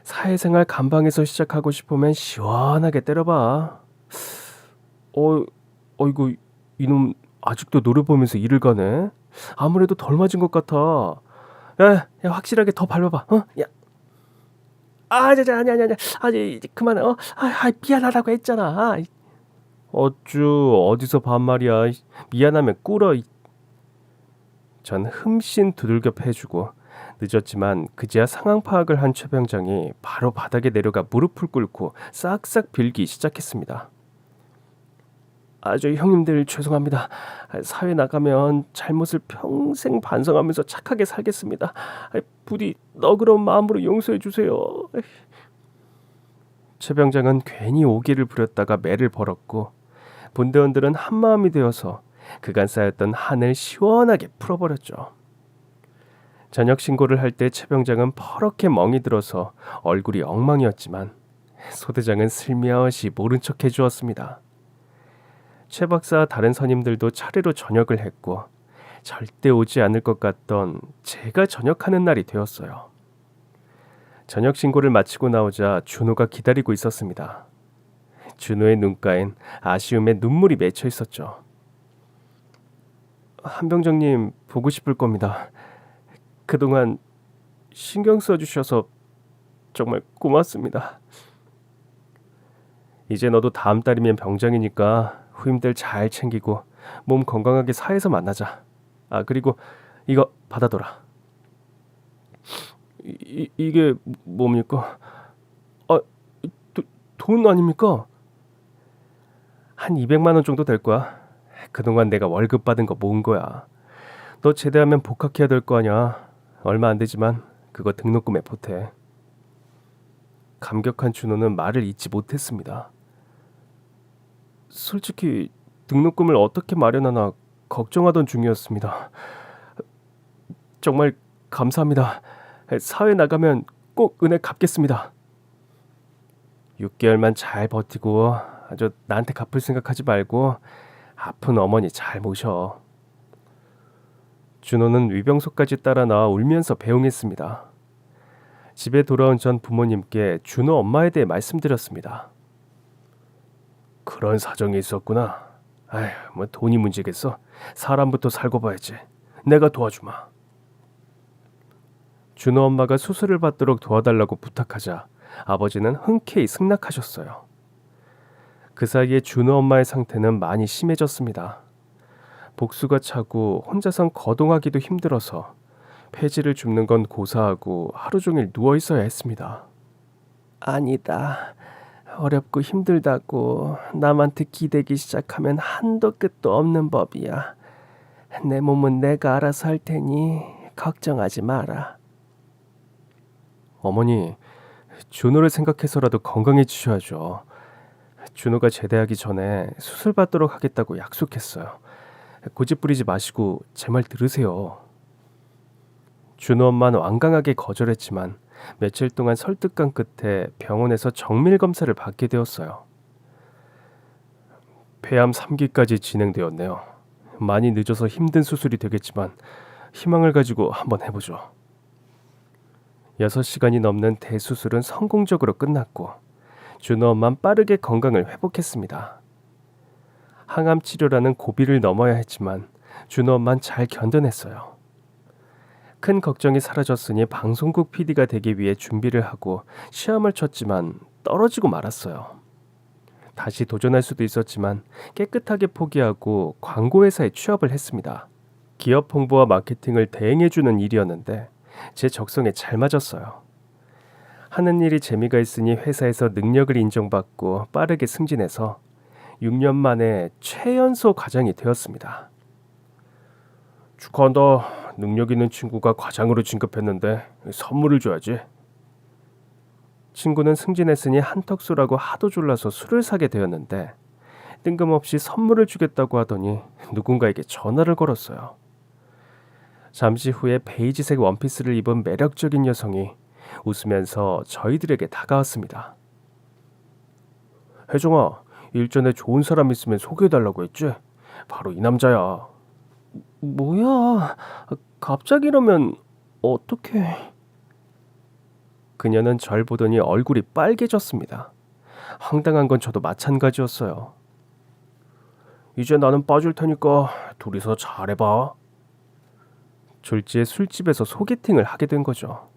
사회생활 감방에서 시작하고 싶으면 시원하게 때려봐. 이거 이놈 아직도 노래 보면서 일을 가네. 아무래도 덜 맞은 것 같아. 야, 확실하게 더 밟아봐. 야. 아니. 그만해. 미안하다고 했잖아. 어디서 반말이야. 미안하면 꿇어. 전 흠씬 두들겨 패주고 늦었지만 그제야 상황 파악을 한 최 병장이 바로 바닥에 내려가 무릎을 꿇고 싹싹 빌기 시작했습니다. 저 형님들 죄송합니다. 사회 나가면 잘못을 평생 반성하면서 착하게 살겠습니다. 부디 너그러운 마음으로 용서해 주세요. 최 병장은 괜히 오기를 부렸다가 매를 벌었고 분대원들은 한마음이 되어서 그간 쌓였던 한을 시원하게 풀어버렸죠. 저녁 신고를 할 때 최 병장은 퍼렇게 멍이 들어서 얼굴이 엉망이었지만 소대장은 슬며시 모른 척 해주었습니다. 최 박사와 다른 선임들도 차례로 저녁을 했고 절대 오지 않을 것 같던 제가 저녁하는 날이 되었어요. 저녁 신고를 마치고 나오자 준호가 기다리고 있었습니다. 준호의 눈가엔 아쉬움에 눈물이 맺혀 있었죠. 한병장님 보고 싶을 겁니다. 그동안 신경 써주셔서 정말 고맙습니다. 이제 너도 다음 달이면 병장이니까 후임들 잘 챙기고 몸 건강하게 사회에서 만나자. 그리고 이거 받아둬라. 이게 뭡니까? 돈 아닙니까? 한 200만 원 정도 될 거야. 그동안 내가 월급 받은 거 모은 거야. 너 제대하면 복학해야 될 거 아니야. 얼마 안 되지만 그거 등록금에 보태. 감격한 준호는 말을 잇지 못했습니다. 솔직히 등록금을 어떻게 마련하나 걱정하던 중이었습니다. 정말 감사합니다. 사회 나가면 꼭 은혜 갚겠습니다. 6개월만 잘 버티고 아주 나한테 갚을 생각하지 말고 아픈 어머니 잘 모셔. 준호는 위병소까지 따라 나와 울면서 배웅했습니다. 집에 돌아온 전 부모님께 준호 엄마에 대해 말씀드렸습니다. 그런 사정이 있었구나. 아휴, 뭐 돈이 문제겠어. 사람부터 살고 봐야지. 내가 도와주마. 준호 엄마가 수술을 받도록 도와달라고 부탁하자 아버지는 흔쾌히 승낙하셨어요. 그 사이에 준호 엄마의 상태는 많이 심해졌습니다. 복수가 차고 혼자선 거동하기도 힘들어서 폐지를 줍는 건 고사하고 하루 종일 누워 있어야 했습니다. 아니다. 어렵고 힘들다고 남한테 기대기 시작하면 한도 끝도 없는 법이야. 내 몸은 내가 알아서 할 테니 걱정하지 마라. 어머니, 준호를 생각해서라도 건강해지셔야죠. 준호가 제대하기 전에 수술 받도록 하겠다고 약속했어요. 고집 부리지 마시고 제 말 들으세요. 준호 엄마는 완강하게 거절했지만 며칠 동안 설득한 끝에 병원에서 정밀 검사를 받게 되었어요. 폐암 3기까지 진행되었네요. 많이 늦어서 힘든 수술이 되겠지만 희망을 가지고 한번 해보죠. 6시간이 넘는 대수술은 성공적으로 끝났고 준호 엄마는 빠르게 건강을 회복했습니다. 항암 치료라는 고비를 넘어야 했지만 준호 엄마는 잘 견뎌냈어요. 큰 걱정이 사라졌으니 방송국 PD가 되기 위해 준비를 하고 시험을 쳤지만 떨어지고 말았어요. 다시 도전할 수도 있었지만 깨끗하게 포기하고 광고회사에 취업을 했습니다. 기업 홍보와 마케팅을 대행해주는 일이었는데 제 적성에 잘 맞았어요. 하는 일이 재미가 있으니 회사에서 능력을 인정받고 빠르게 승진해서 6년 만에 최연소 과장이 되었습니다. 축하한다. 능력 있는 친구가 과장으로 진급했는데 선물을 줘야지. 친구는 승진했으니 한턱수라고 하도 졸라서 술을 사게 되었는데 뜬금없이 선물을 주겠다고 하더니 누군가에게 전화를 걸었어요. 잠시 후에 베이지색 원피스를 입은 매력적인 여성이 웃으면서 저희들에게 다가왔습니다. 혜정아, 일전에 좋은 사람 있으면 소개해달라고 했지? 바로 이 남자야. 뭐야? 갑자기 이러면 어떡해? 그녀는 절 보더니 얼굴이 빨개졌습니다. 황당한 건 저도 마찬가지였어요. 이제 나는 빠질 테니까 둘이서 잘해봐. 졸지에 술집에서 소개팅을 하게 된 거죠.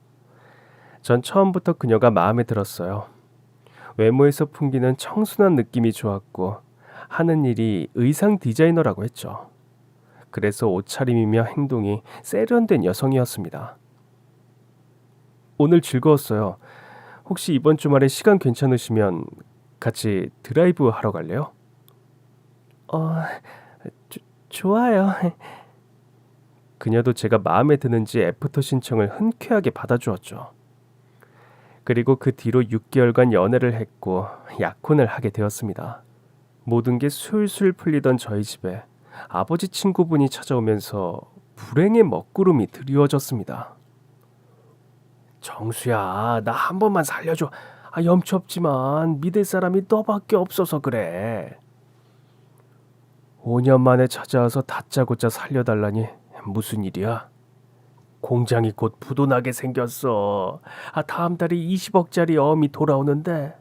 전 처음부터 그녀가 마음에 들었어요. 외모에서 풍기는 청순한 느낌이 좋았고 하는 일이 의상 디자이너라고 했죠. 그래서 옷차림이며 행동이 세련된 여성이었습니다. 오늘 즐거웠어요. 혹시 이번 주말에 시간 괜찮으시면 같이 드라이브 하러 갈래요? 좋아요. 그녀도 제가 마음에 드는지 애프터 신청을 흔쾌하게 받아주었죠. 그리고 그 뒤로 6개월간 연애를 했고 약혼을 하게 되었습니다. 모든 게 술술 풀리던 저희 집에 아버지 친구분이 찾아오면서 불행의 먹구름이 드리워졌습니다. 정수야, 나 한 번만 살려줘. 염치 없지만 믿을 사람이 너밖에 없어서 그래. 5년 만에 찾아와서 다짜고짜 살려달라니 무슨 일이야? 공장이 곧 부도나게 생겼어. 다음 달에 20억짜리 어음이 돌아오는데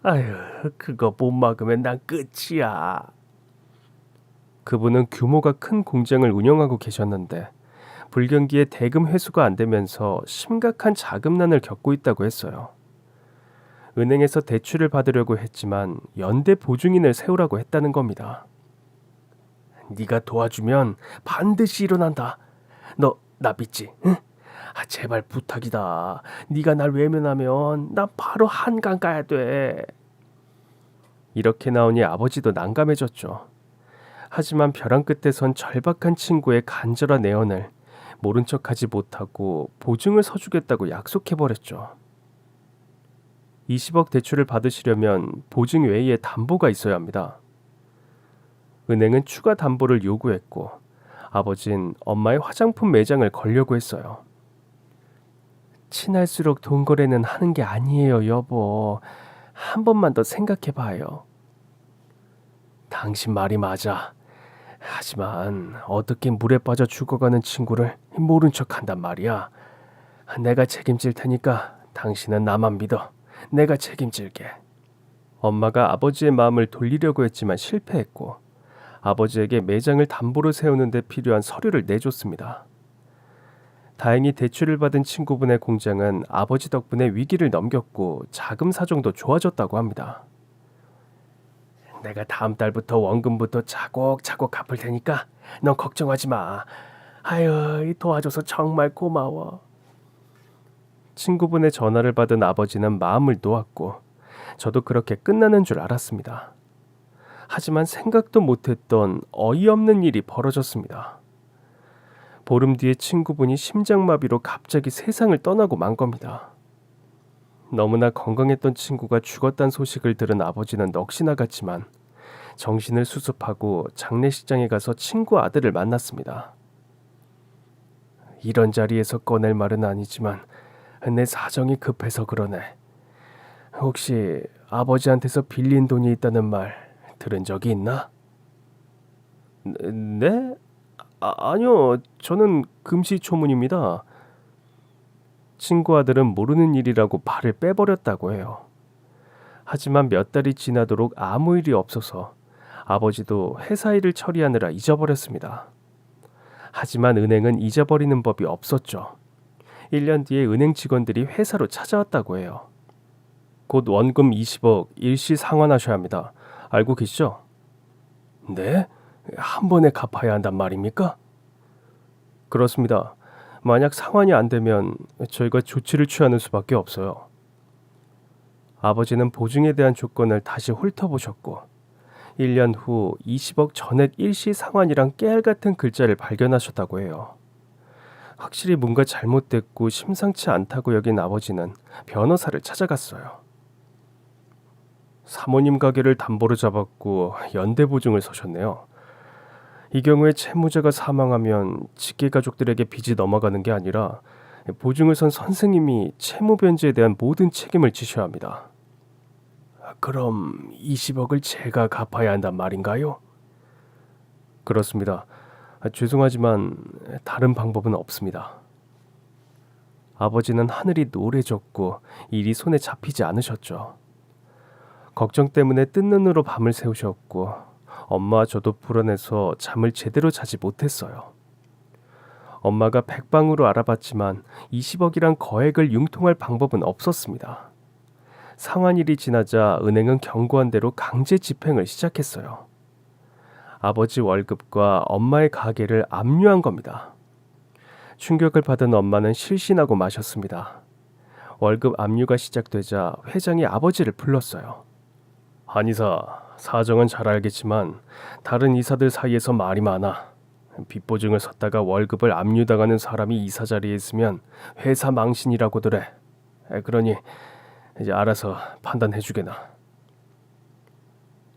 아휴, 그거 못 막으면 난 끝이야. 그분은 규모가 큰 공장을 운영하고 계셨는데 불경기에 대금 회수가 안 되면서 심각한 자금난을 겪고 있다고 했어요. 은행에서 대출을 받으려고 했지만 연대 보증인을 세우라고 했다는 겁니다. 네가 도와주면 반드시 일어난다. 너 나 믿지? 응? 제발 부탁이다. 네가 날 외면하면 난 바로 한강 가야 돼. 이렇게 나오니 아버지도 난감해졌죠. 하지만 벼랑 끝에 선 절박한 친구의 간절한 애원을 모른 척하지 못하고 보증을 서주겠다고 약속해버렸죠. 20억 대출을 받으시려면 보증 외에 담보가 있어야 합니다. 은행은 추가 담보를 요구했고 아버진 엄마의 화장품 매장을 걸려고 했어요. 친할수록 돈 거래는 하는 게 아니에요, 여보. 한 번만 더 생각해봐요. 당신 말이 맞아. 하지만 어떻게 물에 빠져 죽어가는 친구를 모른 척한단 말이야. 내가 책임질 테니까 당신은 나만 믿어. 내가 책임질게. 엄마가 아버지의 마음을 돌리려고 했지만 실패했고 아버지에게 매장을 담보로 세우는 데 필요한 서류를 내줬습니다. 다행히 대출을 받은 친구분의 공장은 아버지 덕분에 위기를 넘겼고 자금 사정도 좋아졌다고 합니다. 내가 다음 달부터 원금부터 차곡차곡 갚을 테니까 넌 걱정하지 마. 아유, 도와줘서 정말 고마워. 친구분의 전화를 받은 아버지는 마음을 놓았고 저도 그렇게 끝나는 줄 알았습니다. 하지만 생각도 못했던 어이없는 일이 벌어졌습니다. 보름 뒤에 친구분이 심장마비로 갑자기 세상을 떠나고 만 겁니다. 너무나 건강했던 친구가 죽었다는 소식을 들은 아버지는 넋이 나갔지만 정신을 수습하고 장례식장에 가서 친구 아들을 만났습니다. 이런 자리에서 꺼낼 말은 아니지만 내 사정이 급해서 그러네. 혹시 아버지한테서 빌린 돈이 있다는 말 들은 적이 있나? 네? 아니요. 저는 금시초문입니다. 친구 아들은 모르는 일이라고 발을 빼버렸다고 해요. 하지만 몇 달이 지나도록 아무 일이 없어서 아버지도 회사 일을 처리하느라 잊어버렸습니다. 하지만 은행은 잊어버리는 법이 없었죠. 1년 뒤에 은행 직원들이 회사로 찾아왔다고 해요. 곧 원금 20억 일시 상환하셔야 합니다. 알고 계시죠? 네? 한 번에 갚아야 한단 말입니까? 그렇습니다. 만약 상환이 안 되면 저희가 조치를 취하는 수밖에 없어요. 아버지는 보증에 대한 조건을 다시 훑어보셨고 1년 후 20억 전액 일시 상환이란 깨알 같은 글자를 발견하셨다고 해요. 확실히 뭔가 잘못됐고 심상치 않다고 여긴 아버지는 변호사를 찾아갔어요. 사모님 가게를 담보로 잡았고 연대 보증을 서셨네요. 이 경우에 채무자가 사망하면 직계 가족들에게 빚이 넘어가는 게 아니라 보증을 선 선생님이 채무 변제에 대한 모든 책임을 지셔야 합니다. 그럼 20억을 제가 갚아야 한단 말인가요? 그렇습니다. 죄송하지만 다른 방법은 없습니다. 아버지는 하늘이 노래졌고 일이 손에 잡히지 않으셨죠. 걱정 때문에 뜬 눈으로 밤을 새우셨고 엄마와 저도 불안해서 잠을 제대로 자지 못했어요. 엄마가 백방으로 알아봤지만 20억이란 거액을 융통할 방법은 없었습니다. 상환일이 지나자 은행은 경고한 대로 강제 집행을 시작했어요. 아버지 월급과 엄마의 가게를 압류한 겁니다. 충격을 받은 엄마는 실신하고 마셨습니다. 월급 압류가 시작되자 회장이 아버지를 불렀어요. 한이사, 사정은 잘 알겠지만 다른 이사들 사이에서 말이 많아. 빚보증을 섰다가 월급을 압류당하는 사람이 이사 자리에 있으면 회사 망신이라고들 해. 그러니 이제 알아서 판단해 주게나.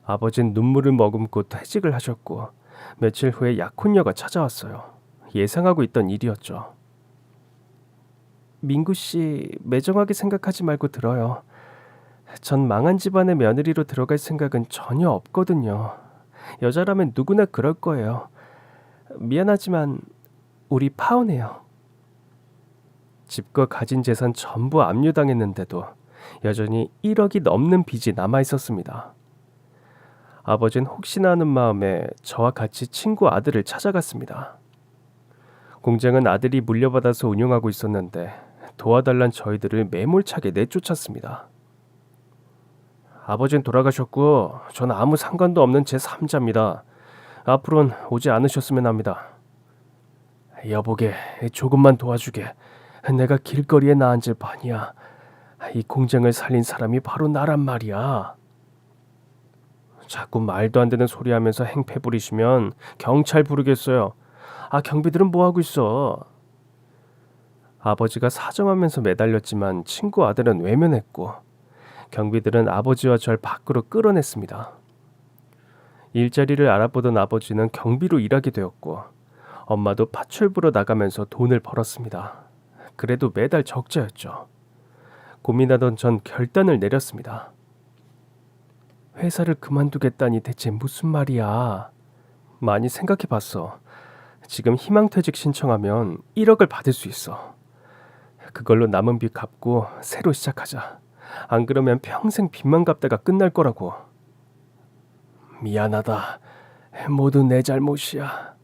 아버진 눈물을 머금고 퇴직을 하셨고 며칠 후에 약혼녀가 찾아왔어요. 예상하고 있던 일이었죠. 민구 씨, 매정하게 생각하지 말고 들어요. 전 망한 집안의 며느리로 들어갈 생각은 전혀 없거든요. 여자라면 누구나 그럴 거예요. 미안하지만 우리 파혼해요. 집과 가진 재산 전부 압류당했는데도 여전히 1억이 넘는 빚이 남아 있었습니다. 아버지는 혹시나 하는 마음에 저와 같이 친구 아들을 찾아갔습니다. 공장은 아들이 물려받아서 운영하고 있었는데 도와달란 저희들을 매몰차게 내쫓았습니다. 아버지는 돌아가셨고 저는 아무 상관도 없는 제 3자입니다. 앞으로는 오지 않으셨으면 합니다. 여보게 조금만 도와주게. 내가 길거리에 나앉을 판이야. 이 공장을 살린 사람이 바로 나란 말이야. 자꾸 말도 안 되는 소리 하면서 행패 부리시면 경찰 부르겠어요. 아, 경비들은 뭐 하고 있어? 아버지가 사정하면서 매달렸지만 친구 아들은 외면했고 경비들은 아버지와 절 밖으로 끌어냈습니다. 일자리를 알아보던 아버지는 경비로 일하게 되었고 엄마도 파출부로 나가면서 돈을 벌었습니다. 그래도 매달 적자였죠. 고민하던 전 결단을 내렸습니다. 회사를 그만두겠다니 대체 무슨 말이야? 많이 생각해봤어. 지금 희망퇴직 신청하면 1억을 받을 수 있어. 그걸로 남은 빚 갚고 새로 시작하자. 안 그러면 평생 빚만 갚다가 끝날 거라고. 미안하다. 모두 내 잘못이야.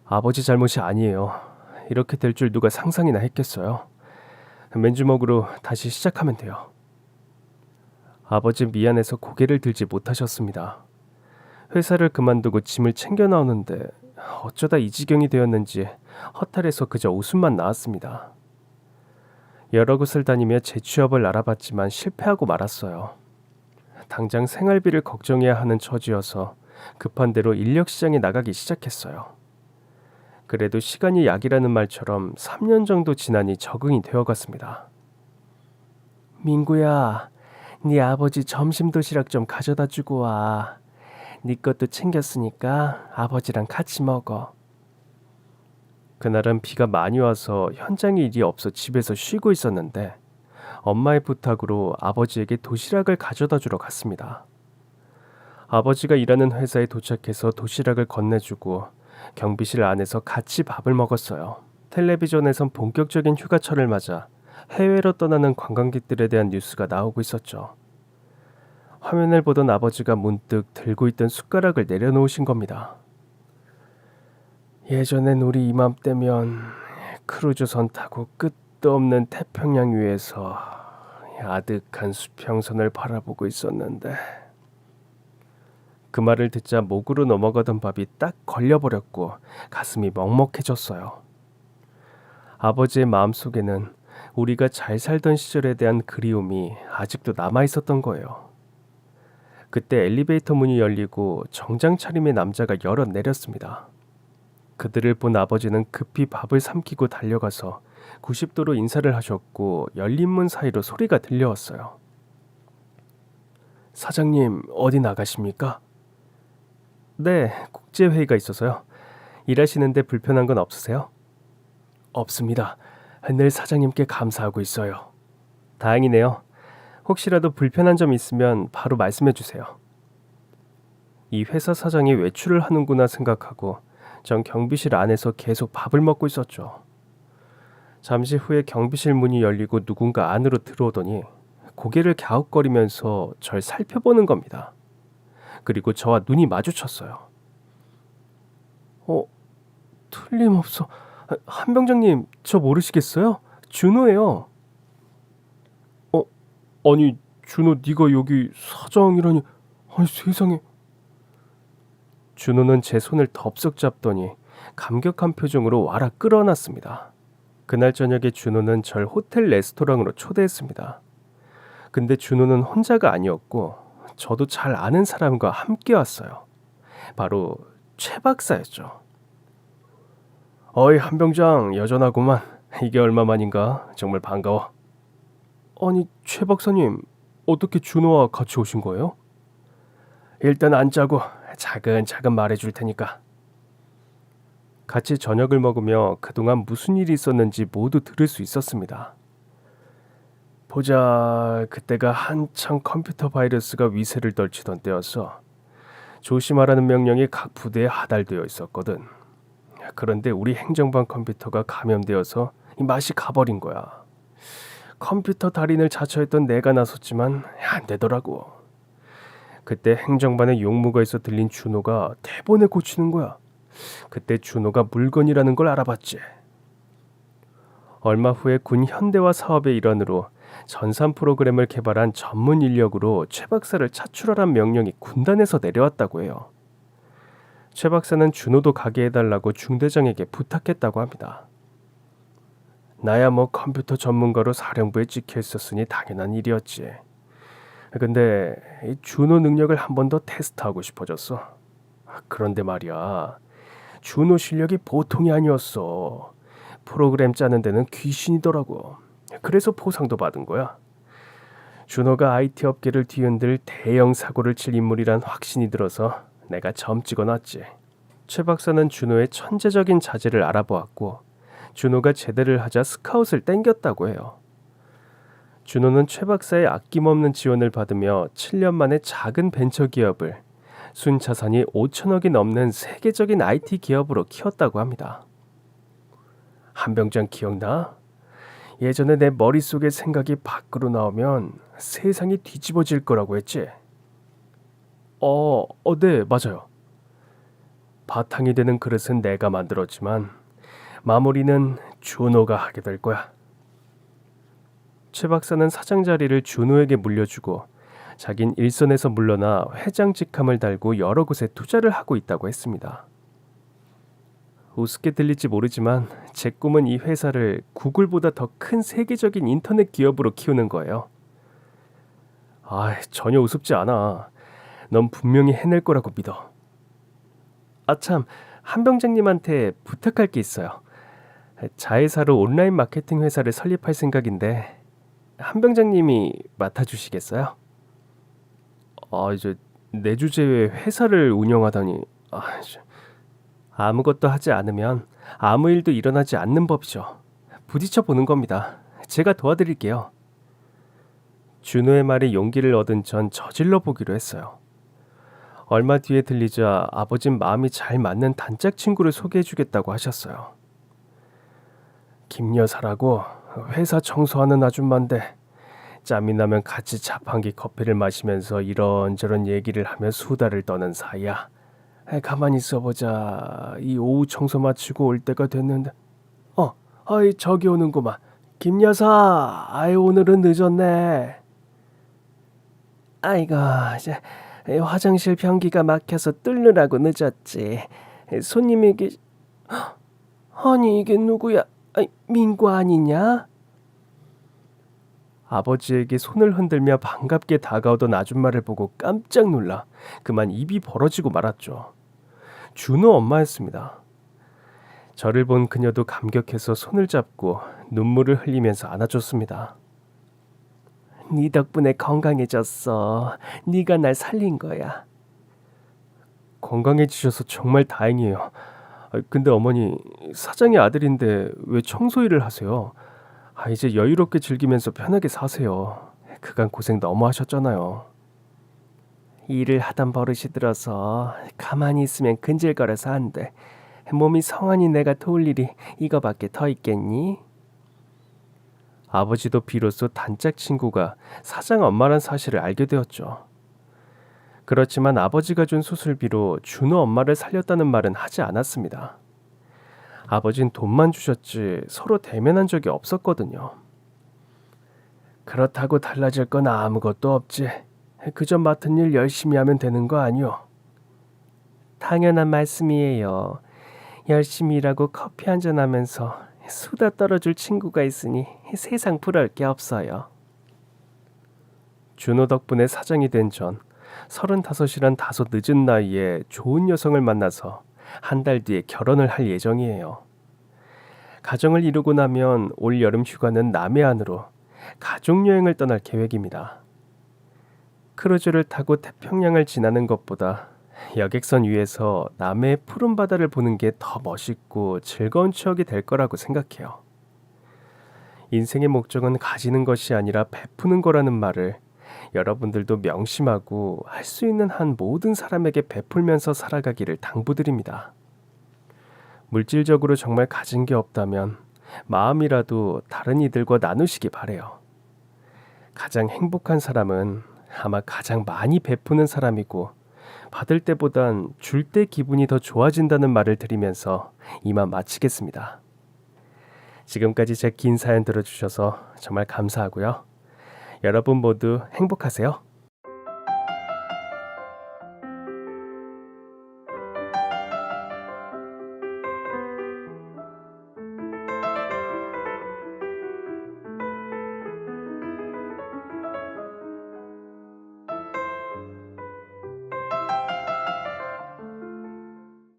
아버지 잘못이 아니에요. 이렇게 될 줄 누가 상상이나 했겠어요. 맨주먹으로 다시 시작하면 돼요. 아버지 미안해서 고개를 들지 못하셨습니다. 회사를 그만두고 짐을 챙겨 나오는데 어쩌다 이 지경이 되었는지 허탈해서 그저 웃음만 나왔습니다. 여러 곳을 다니며 재취업을 알아봤지만 실패하고 말았어요. 당장 생활비를 걱정해야 하는 처지여서 급한 대로 인력시장에 나가기 시작했어요. 그래도 시간이 약이라는 말처럼 3년 정도 지나니 적응이 되어갔습니다. 민구야, 네 아버지 점심 도시락 좀 가져다 주고 와. 네 것도 챙겼으니까 아버지랑 같이 먹어. 그날은 비가 많이 와서 현장에 일이 없어 집에서 쉬고 있었는데 엄마의 부탁으로 아버지에게 도시락을 가져다 주러 갔습니다. 아버지가 일하는 회사에 도착해서 도시락을 건네주고 경비실 안에서 같이 밥을 먹었어요. 텔레비전에선 본격적인 휴가철을 맞아 해외로 떠나는 관광객들에 대한 뉴스가 나오고 있었죠. 화면을 보던 아버지가 문득 들고 있던 숟가락을 내려놓으신 겁니다. 예전엔 우리 이맘때면 크루즈선 타고 끝도 없는 태평양 위에서 아득한 수평선을 바라보고 있었는데 그 말을 듣자 목으로 넘어가던 밥이 딱 걸려버렸고 가슴이 먹먹해졌어요. 아버지의 마음속에는 우리가 잘 살던 시절에 대한 그리움이 아직도 남아있었던 거예요. 그때 엘리베이터 문이 열리고 정장 차림의 남자가 열어 내렸습니다. 그들을 본 아버지는 급히 밥을 삼키고 달려가서 90도로 인사를 하셨고 열린 문 사이로 소리가 들려왔어요. 사장님, 어디 나가십니까? 네, 국제회의가 있어서요. 일하시는데 불편한 건 없으세요? 없습니다. 늘 사장님께 감사하고 있어요. 다행이네요. 혹시라도 불편한 점 있으면 바로 말씀해 주세요. 이 회사 사장이 외출을 하는구나 생각하고 전 경비실 안에서 계속 밥을 먹고 있었죠. 잠시 후에 경비실 문이 열리고 누군가 안으로 들어오더니 고개를 갸웃거리면서 절 살펴보는 겁니다. 그리고 저와 눈이 마주쳤어요. 틀림없어. 한병장님, 저 모르시겠어요? 준호예요. 아니, 준호 네가 여기 사장이라니. 아니, 세상에. 준호는 제 손을 덥석 잡더니 감격한 표정으로 와라 끌어놨습니다. 그날 저녁에 준호는 절 호텔 레스토랑으로 초대했습니다. 근데 준호는 혼자가 아니었고 저도 잘 아는 사람과 함께 왔어요. 바로 최 박사였죠. 어이, 한병장 여전하구만. 이게 얼마만인가? 정말 반가워. 아니, 최 박사님, 어떻게 준호와 같이 오신 거예요? 일단 앉자고 차근차근 말해줄 테니까. 같이 저녁을 먹으며 그동안 무슨 일이 있었는지 모두 들을 수 있었습니다. 보자, 그때가 한창 컴퓨터 바이러스가 위세를 떨치던 때였어. 조심하라는 명령이 각 부대에 하달되어 있었거든. 그런데 우리 행정반 컴퓨터가 감염되어서 이 맛이 가버린 거야. 컴퓨터 달인을 자처했던 내가 나섰지만 안 되더라고. 그때 행정반에 용무가 있어 들린 준호가 대본에 고치는 거야. 그때 준호가 물건이라는 걸 알아봤지. 얼마 후에 군 현대화 사업의 일환으로 전산 프로그램을 개발한 전문 인력으로 최 박사를 차출하란 명령이 군단에서 내려왔다고 해요. 최 박사는 준호도 가게 해달라고 중대장에게 부탁했다고 합니다. 나야 뭐 컴퓨터 전문가로 사령부에 찍혀 있었으니 당연한 일이었지. 근데 이 준호 능력을 한 번 더 테스트하고 싶어졌어. 그런데 말이야, 준호 실력이 보통이 아니었어. 프로그램 짜는 데는 귀신이더라고. 그래서 포상도 받은 거야. 준호가 IT 업계를 뒤흔들 대형 사고를 칠 인물이란 확신이 들어서 내가 점 찍어놨지. 최 박사는 준호의 천재적인 자질을 알아보았고 준호가 제대를 하자 스카웃을 땡겼다고 해요. 준호는 최 박사의 아낌없는 지원을 받으며 7년 만에 작은 벤처기업을 순자산이 5천억이 넘는 세계적인 IT 기업으로 키웠다고 합니다. 한병장 기억나? 예전에 내 머릿속의 생각이 밖으로 나오면 세상이 뒤집어질 거라고 했지? 네, 맞아요. 바탕이 되는 그릇은 내가 만들었지만 마무리는 준호가 하게 될 거야. 최 박사는 사장 자리를 준호에게 물려주고 자긴 일선에서 물러나 회장 직함을 달고 여러 곳에 투자를 하고 있다고 했습니다. 우습게 들릴지 모르지만 제 꿈은 이 회사를 구글보다 더 큰 세계적인 인터넷 기업으로 키우는 거예요. 전혀 우습지 않아. 넌 분명히 해낼 거라고 믿어. 참, 한병장님한테 부탁할 게 있어요. 자회사로 온라인 마케팅 회사를 설립할 생각인데 한병장님이 맡아주시겠어요? 이제 내 주제에 회사를 운영하다니. 아무것도 하지 않으면 아무 일도 일어나지 않는 법이죠. 부딪혀 보는 겁니다. 제가 도와드릴게요. 준호의 말에 용기를 얻은 전 저질러 보기로 했어요. 얼마 뒤에 들리자 아버진 마음이 잘 맞는 단짝 친구를 소개해주겠다고 하셨어요. 김 여사라고 회사 청소하는 아줌마인데 짬이 나면 같이 자판기 커피를 마시면서 이런저런 얘기를 하며 수다를 떠는 사이야. 가만히 있어보자. 이 오후 청소 마치고 올 때가 됐는데 저기 오는구만. 김 여사, 오늘은 늦었네. 아이고, 이제 화장실 변기가 막혀서 뚫느라고 늦었지. 손님이 아니 이게 누구야? 민구 아니냐? 아버지에게 손을 흔들며 반갑게 다가오던 아줌마를 보고 깜짝 놀라 그만 입이 벌어지고 말았죠. 준호 엄마였습니다. 저를 본 그녀도 감격해서 손을 잡고 눈물을 흘리면서 안아줬습니다. 네 덕분에 건강해졌어. 네가 날 살린 거야. 건강해지셔서 정말 다행이에요. 근데 어머니, 사장의 아들인데 왜 청소 일을 하세요? 이제 여유롭게 즐기면서 편하게 사세요. 그간 고생 너무 하셨잖아요. 일을 하던 버릇이 들어서 가만히 있으면 근질거려서 안 돼. 몸이 성하니 내가 도울 일이 이거밖에 더 있겠니? 아버지도 비로소 단짝 친구가 사장 엄마란 사실을 알게 되었죠. 그렇지만 아버지가 준 수술비로 준호 엄마를 살렸다는 말은 하지 않았습니다. 아버진 돈만 주셨지 서로 대면한 적이 없었거든요. 그렇다고 달라질 건 아무것도 없지. 그저 맡은 일 열심히 하면 되는 거 아니오? 당연한 말씀이에요. 열심히 일하고 커피 한잔 하면서 수다 떨어줄 친구가 있으니 세상 부러울 게 없어요. 준호 덕분에 사장이 된 전 35이란 다소 늦은 나이에 좋은 여성을 만나서 한 달 뒤에 결혼을 할 예정이에요. 가정을 이루고 나면 올 여름 휴가는 남해안으로 가족여행을 떠날 계획입니다. 크루즈를 타고 태평양을 지나는 것보다 여객선 위에서 남해의 푸른 바다를 보는 게 더 멋있고 즐거운 추억이 될 거라고 생각해요. 인생의 목적은 가지는 것이 아니라 베푸는 거라는 말을 여러분들도 명심하고 할 수 있는 한 모든 사람에게 베풀면서 살아가기를 당부드립니다. 물질적으로 정말 가진 게 없다면 마음이라도 다른 이들과 나누시기 바래요. 가장 행복한 사람은 아마 가장 많이 베푸는 사람이고 받을 때보단 줄 때 기분이 더 좋아진다는 말을 드리면서 이만 마치겠습니다. 지금까지 제 긴 사연 들어주셔서 정말 감사하고요. 여러분 모두 행복하세요.